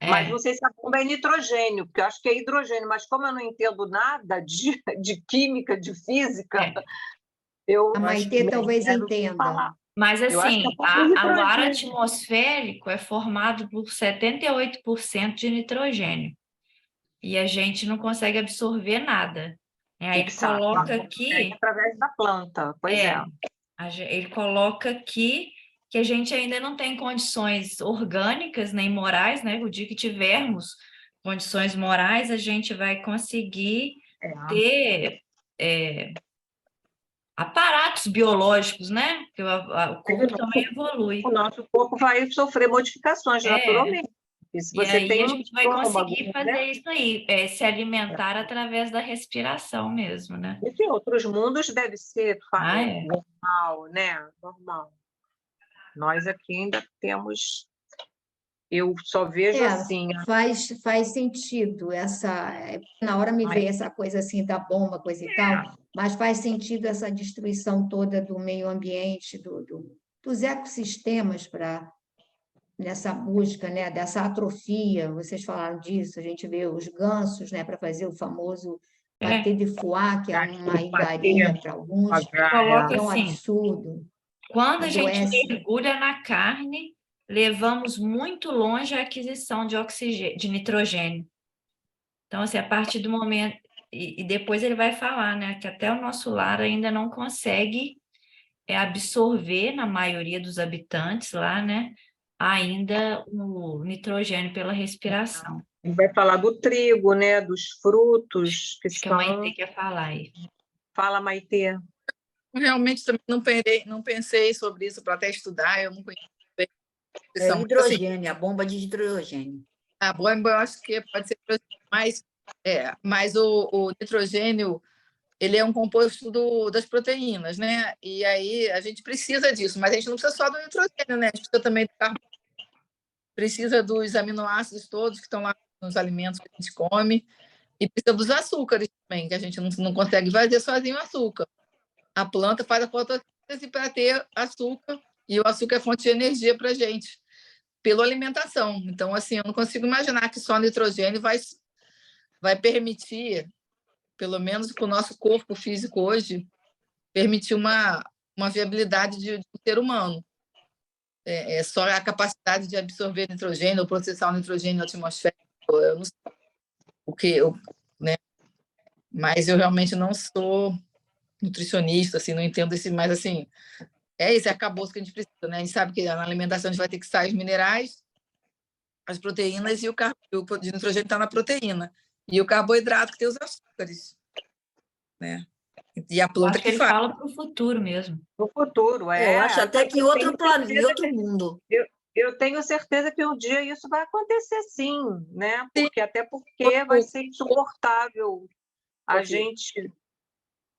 Mas não sei se a bomba é nitrogênio, porque eu acho que é hidrogênio, mas como eu não entendo nada de química, de física, a Maitê talvez entenda. Mas, Eu acho assim, que é pouco o ar nitrogênio. atmosférico é formado por 78% de nitrogênio. E a gente não consegue absorver nada. Aí ele Fixar. coloca Consegue aqui, através da planta. Pois é. ele coloca aqui que a gente ainda não tem condições orgânicas nem morais, né? O dia que tivermos condições morais, a gente vai conseguir ter aparatos biológicos, né? Porque o corpo também evolui. O nosso corpo vai sofrer modificações naturalmente. E se E você aí tem a um gente vai estômago, conseguir né? fazer isso aí, se alimentar através da respiração mesmo, né? Em outros mundos deve ser É. normal, né? Normal. Nós aqui ainda temos. Eu só vejo assim. Faz sentido na hora me veio essa coisa assim da bomba, coisa e tal, mas faz sentido essa destruição toda do meio ambiente, dos ecossistemas nessa busca, né, dessa atrofia. Vocês falaram disso, a gente vê os gansos, né, para fazer o famoso bater de foie, que é uma iguaria para alguns, Coloca é um assim, absurdo. quando a gente Adoece. mergulha na carne, levamos muito longe a aquisição de oxigênio, de nitrogênio. Então, assim, a partir do momento... E depois ele vai falar, né, que até o nosso lar ainda não consegue absorver, na maioria dos habitantes lá, né, ainda o nitrogênio pela respiração. Vai falar do trigo, né? Dos frutos que Acho que a Maitê são. quer falar aí. Fala, Maitê. Realmente também não pensei sobre isso para até estudar, eu não conheço bem a É descrição, mas, assim, hidrogênio, a bomba de hidrogênio. a bomba eu acho que pode ser mais, mas o nitrogênio ele é um composto das proteínas, né? E aí a gente precisa disso, mas a gente não precisa só do nitrogênio, né? A gente precisa também do carbono, precisa dos aminoácidos todos que estão lá nos alimentos que a gente come, e precisa dos açúcares também, que a gente não consegue fazer sozinho o açúcar. A planta faz a fotossíntese para ter açúcar, e o açúcar é fonte de energia para a gente, pela alimentação. Então, assim, eu não consigo imaginar que só nitrogênio vai permitir, pelo menos para o nosso corpo físico hoje, permitir uma viabilidade de um ser humano. É só a capacidade de absorver nitrogênio ou processar o nitrogênio atmosférico, eu não sei o que, né? Mas eu realmente não sou nutricionista, assim, não entendo esse, mas assim, esse arcabouço que a gente precisa, né? A gente sabe que na alimentação a gente vai ter que sair os minerais, as proteínas, e o de nitrogênio está na proteína, e o carboidrato que tem os açúcares, né? E a planta Acho que que ele faz. fala para o futuro mesmo. No futuro, Eu acho até que em outro planeta, em outro mundo. Eu tenho certeza que um dia isso vai acontecer, sim, né? Até porque vai ser insuportável a gente,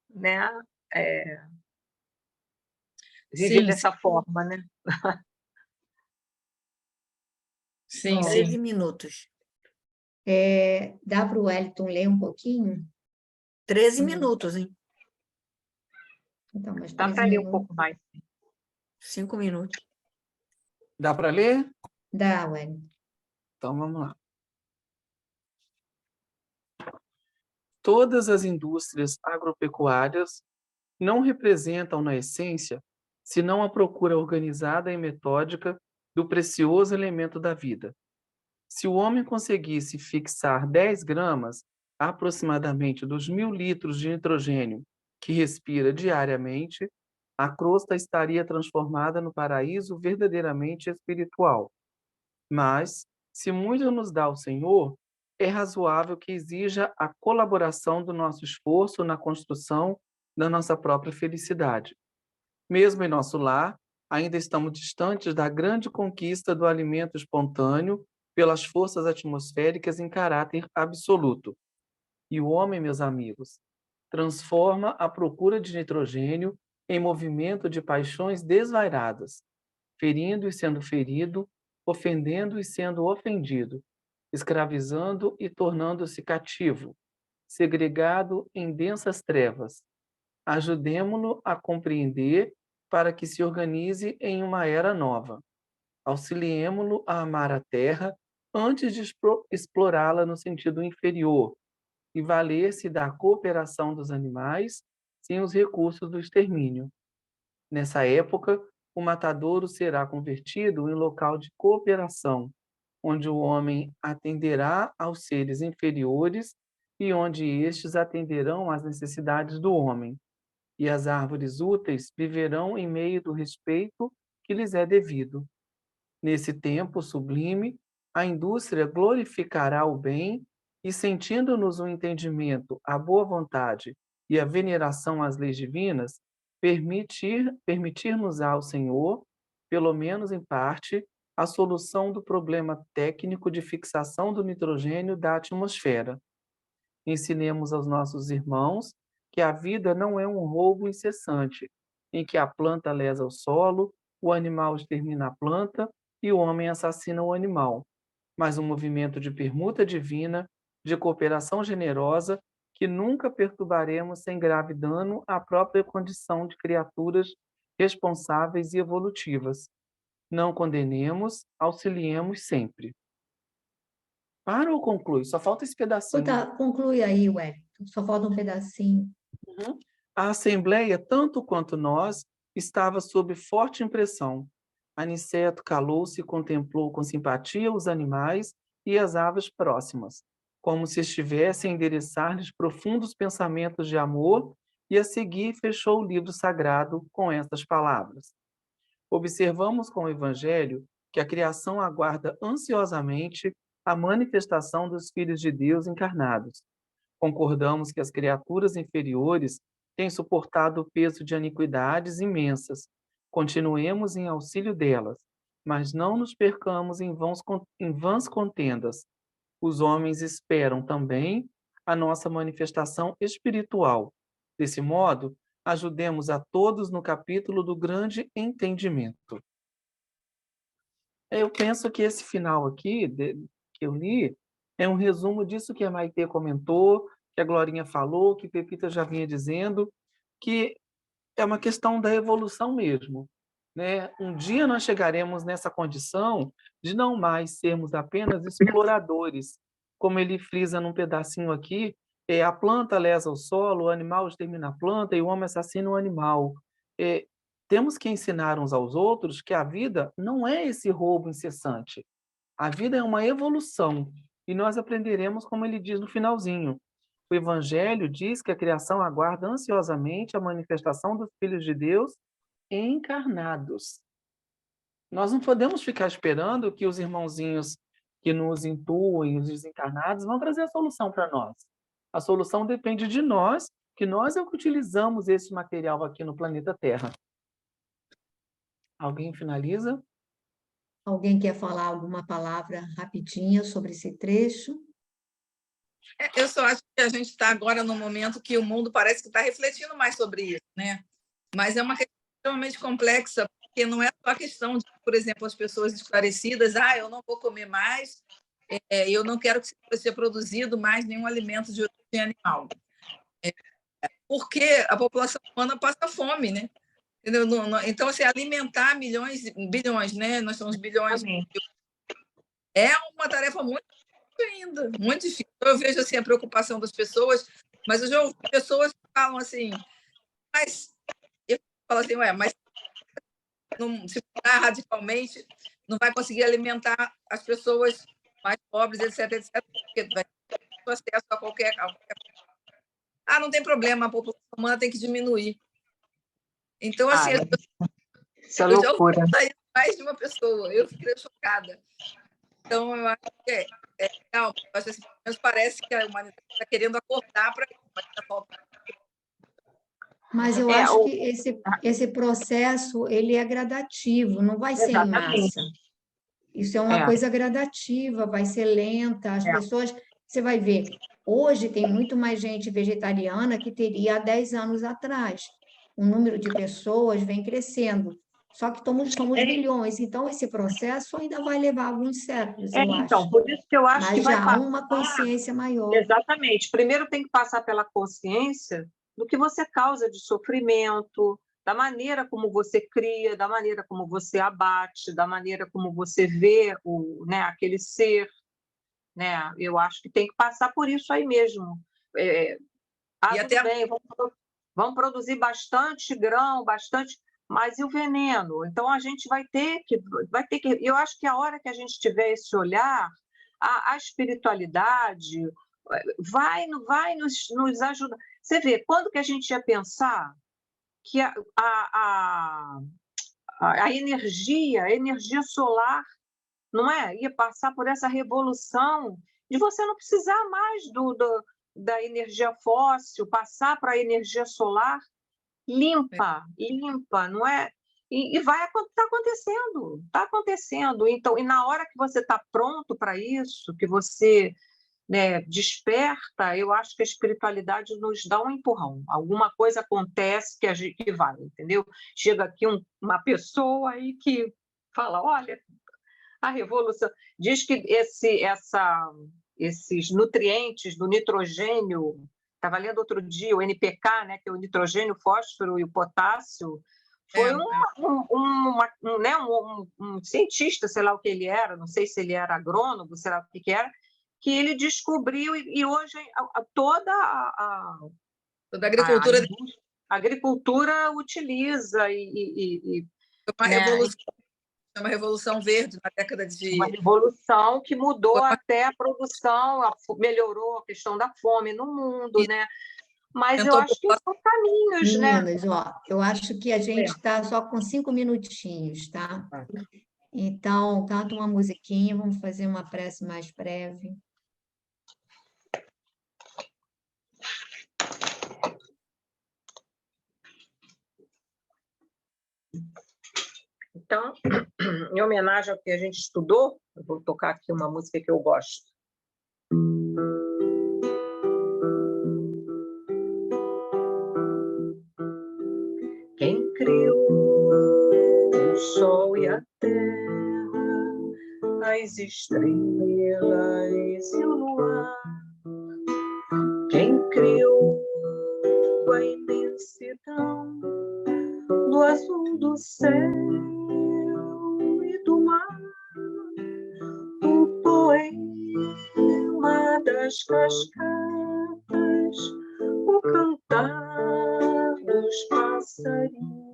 né, viver dessa forma, né? Sim, 13 minutos. Dá para o Wellington ler um pouquinho? 13 minutos, hein? Então, mas Dá 13 para ler um minutos. pouco mais. 5 minutos. Dá para ler? Dá, Wellington. Então, vamos lá. Todas as indústrias agropecuárias não representam, na essência, senão a procura organizada e metódica do precioso elemento da vida. Se o homem conseguisse fixar 10 gramas, aproximadamente dos 1.000 litros de nitrogênio que respira diariamente, a crosta estaria transformada no paraíso verdadeiramente espiritual. Mas, se muito nos dá o Senhor, é razoável que exija a colaboração do nosso esforço na construção da nossa própria felicidade. Mesmo em nosso lar, ainda estamos distantes da grande conquista do alimento espontâneo pelas forças atmosféricas em caráter absoluto. E o homem, meus amigos, transforma a procura de nitrogênio em movimento de paixões desvairadas, ferindo e sendo ferido, ofendendo e sendo ofendido, escravizando e tornando-se cativo, segregado em densas trevas. Ajudemo-lo a compreender para que se organize em uma era nova. Auxiliemo-lo a amar a terra antes de explorá-la no sentido inferior e valer-se da cooperação dos animais sem os recursos do extermínio. Nessa época, o matadouro será convertido em local de cooperação, onde o homem atenderá aos seres inferiores e onde estes atenderão às necessidades do homem. E as árvores úteis viverão em meio do respeito que lhes é devido. Nesse tempo sublime, a indústria glorificará o bem e, sentindo-nos o entendimento, a boa vontade e a veneração às leis divinas, permitir-nos ao Senhor, pelo menos em parte, a solução do problema técnico de fixação do nitrogênio da atmosfera. Ensinemos aos nossos irmãos que a vida não é um roubo incessante, em que a planta lesa o solo, o animal extermina a planta e o homem assassina o animal, mas um movimento de permuta divina, de cooperação generosa, que nunca perturbaremos sem grave dano à própria condição de criaturas responsáveis e evolutivas. Não condenemos, auxiliemos sempre. Para ou conclui? Só falta esse pedacinho. Conclui aí, Wellington. Só falta um pedacinho. A Assembleia, tanto quanto nós, estava sob forte impressão. Aniceto calou-se e contemplou com simpatia os animais e as aves próximas, como se estivesse a endereçar-lhes profundos pensamentos de amor, e a seguir fechou o livro sagrado com estas palavras. Observamos com o Evangelho que a criação aguarda ansiosamente a manifestação dos filhos de Deus encarnados. Concordamos que as criaturas inferiores têm suportado o peso de iniquidades imensas. Continuemos em auxílio delas, mas não nos percamos em vãs contendas. Os homens esperam também a nossa manifestação espiritual. Desse modo, ajudemos a todos no capítulo do grande entendimento. Eu penso que esse final aqui, que eu li, é um resumo disso que a Maitê comentou, que a Glorinha falou, que Pepita já vinha dizendo, que é uma questão da evolução mesmo, né? Um dia nós chegaremos nessa condição de não mais sermos apenas exploradores, como ele frisa num pedacinho aqui, a planta lesa o solo, o animal extermina a planta e o homem assassina o animal. Temos que ensinar uns aos outros que a vida não é esse roubo incessante. A vida é uma evolução, e nós aprenderemos como ele diz no finalzinho. O Evangelho diz que a criação aguarda ansiosamente a manifestação dos filhos de Deus encarnados. Nós não podemos ficar esperando que os irmãozinhos que nos intuem, os desencarnados, vão trazer a solução para nós. A solução depende de nós, que nós é o que utilizamos esse material aqui no planeta Terra. Alguém finaliza? Alguém quer falar alguma palavra rapidinha sobre esse trecho? Eu só acho que a gente está agora no momento que o mundo parece que está refletindo mais sobre isso, né? Mas é uma questão extremamente complexa, porque não é só a questão de, por exemplo, as pessoas esclarecidas, eu não vou comer mais, eu não quero que seja produzido mais nenhum alimento de origem animal. Porque a população humana passa fome, né? Entendeu? Então, assim, alimentar bilhões, né? Nós somos bilhões. É uma tarefa muito ainda, muito difícil. Eu vejo assim, a preocupação das pessoas, mas eu já ouvi pessoas que falam assim, mas eu falo assim, mas não, se mudar radicalmente, não vai conseguir alimentar as pessoas mais pobres, etc, porque vai ter acesso a qualquer... não tem problema, a população humana tem que diminuir. Então, assim, isso é loucura. Já ouvi mais de uma pessoa, eu fiquei chocada. Então, eu acho que não, mas parece que a humanidade está querendo acordar para isso, mas está faltando. Mas eu acho que esse processo ele é gradativo, não vai ser em massa. Isso é uma coisa gradativa, vai ser lenta. As pessoas, você vai ver, hoje tem muito mais gente vegetariana que teria há 10 anos atrás. O número de pessoas vem crescendo. Só que somos bilhões, então esse processo ainda vai levar alguns séculos, eu acho. Então, por isso que eu acho Mas que vai já há passar... uma consciência maior. Exatamente. Primeiro tem que passar pela consciência do que você causa de sofrimento, da maneira como você cria, da maneira como você abate, da maneira como você vê aquele ser. Né? Eu acho que tem que passar por isso aí mesmo. Tudo bem, vamos produzir bastante grão, mas e o veneno? Então, a gente vai ter que... Eu acho que a hora que a gente tiver esse olhar, a espiritualidade vai nos ajudar. Você vê, quando que a gente ia pensar que a energia solar, não é? Ia passar por essa revolução de você não precisar mais da energia fóssil, passar para a energia solar limpa, não é? E está acontecendo. Então, e na hora que você está pronto para isso, que você, né, desperta, eu acho que a espiritualidade nos dá um empurrão. Alguma coisa acontece que vai, entendeu? Chega aqui uma pessoa aí que fala, olha, a revolução... Diz que esses nutrientes do nitrogênio, estava lendo outro dia, o NPK, né, que é o nitrogênio, o fósforo e o potássio, foi um cientista, sei lá o que ele era, não sei se ele era agrônomo, sei lá o que era, que ele descobriu, e hoje toda a agricultura utiliza uma revolução verde na década de... Uma revolução que mudou até a produção, melhorou a questão da fome no mundo, né? Mas eu acho que são caminhos, né? Meninas, ó, eu acho que a gente está só com 5 minutinhos, tá? Então, canta uma musiquinha, vamos fazer uma prece mais breve. Então, em homenagem ao que a gente estudou, eu vou tocar aqui uma música que eu gosto. Quem criou o sol e a terra, as estrelas e o luar? Quem criou a imensidão do azul do céu e do mar? O poema das cascatas, o cantar dos passarinhos,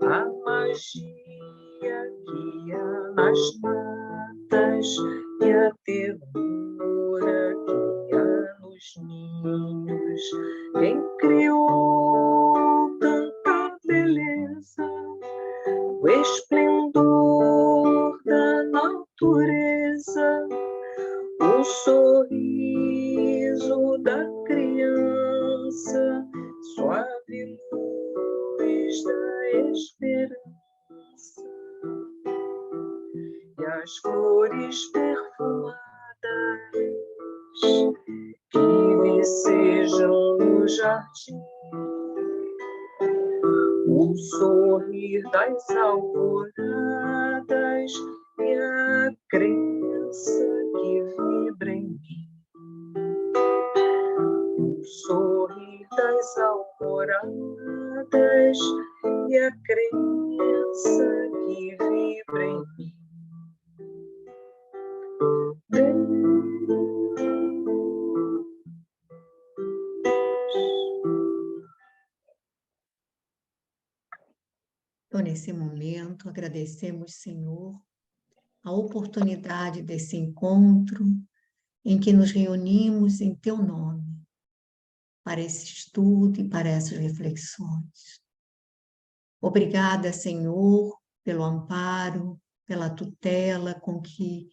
a magia que há nas matas e a ternura que há nos ninhos. Quem criou tanta beleza, o esplendor da natureza, o sorriso da criança, suave luz da esperança, e as flores perfumadas que vicejam no jardim, o sorrir das alvoradas e a crença que vibra em mim. O sorrir das alvoradas e a crença que vibra em mim. Então, nesse momento, agradecemos, Senhor, a oportunidade desse encontro em que nos reunimos em Teu nome, para esse estudo e para essas reflexões. Obrigada, Senhor, pelo amparo, pela tutela com que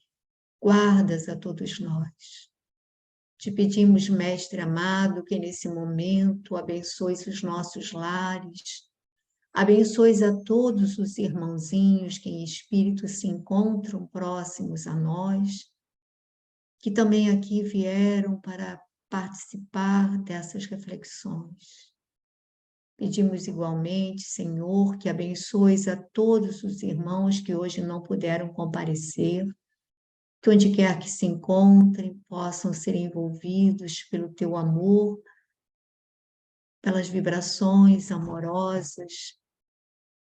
guardas a todos nós. Te pedimos, Mestre amado, que nesse momento abençoes os nossos lares, abençoes a todos os irmãozinhos que em espírito se encontram próximos a nós, que também aqui vieram para participar dessas reflexões. Pedimos igualmente, Senhor, que abençoes a todos os irmãos que hoje não puderam comparecer, que onde quer que se encontrem, possam ser envolvidos pelo Teu amor, pelas vibrações amorosas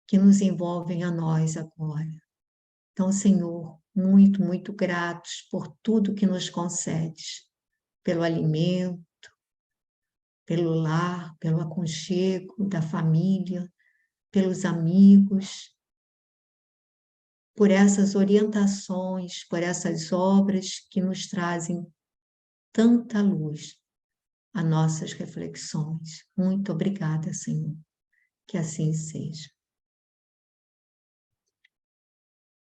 que nos envolvem a nós agora. Então, Senhor, muito, muito gratos por tudo que nos concedes, pelo alimento, pelo lar, pelo aconchego da família, pelos amigos, por essas orientações, por essas obras que nos trazem tanta luz a nossas reflexões. Muito obrigada, Senhor. Que assim seja.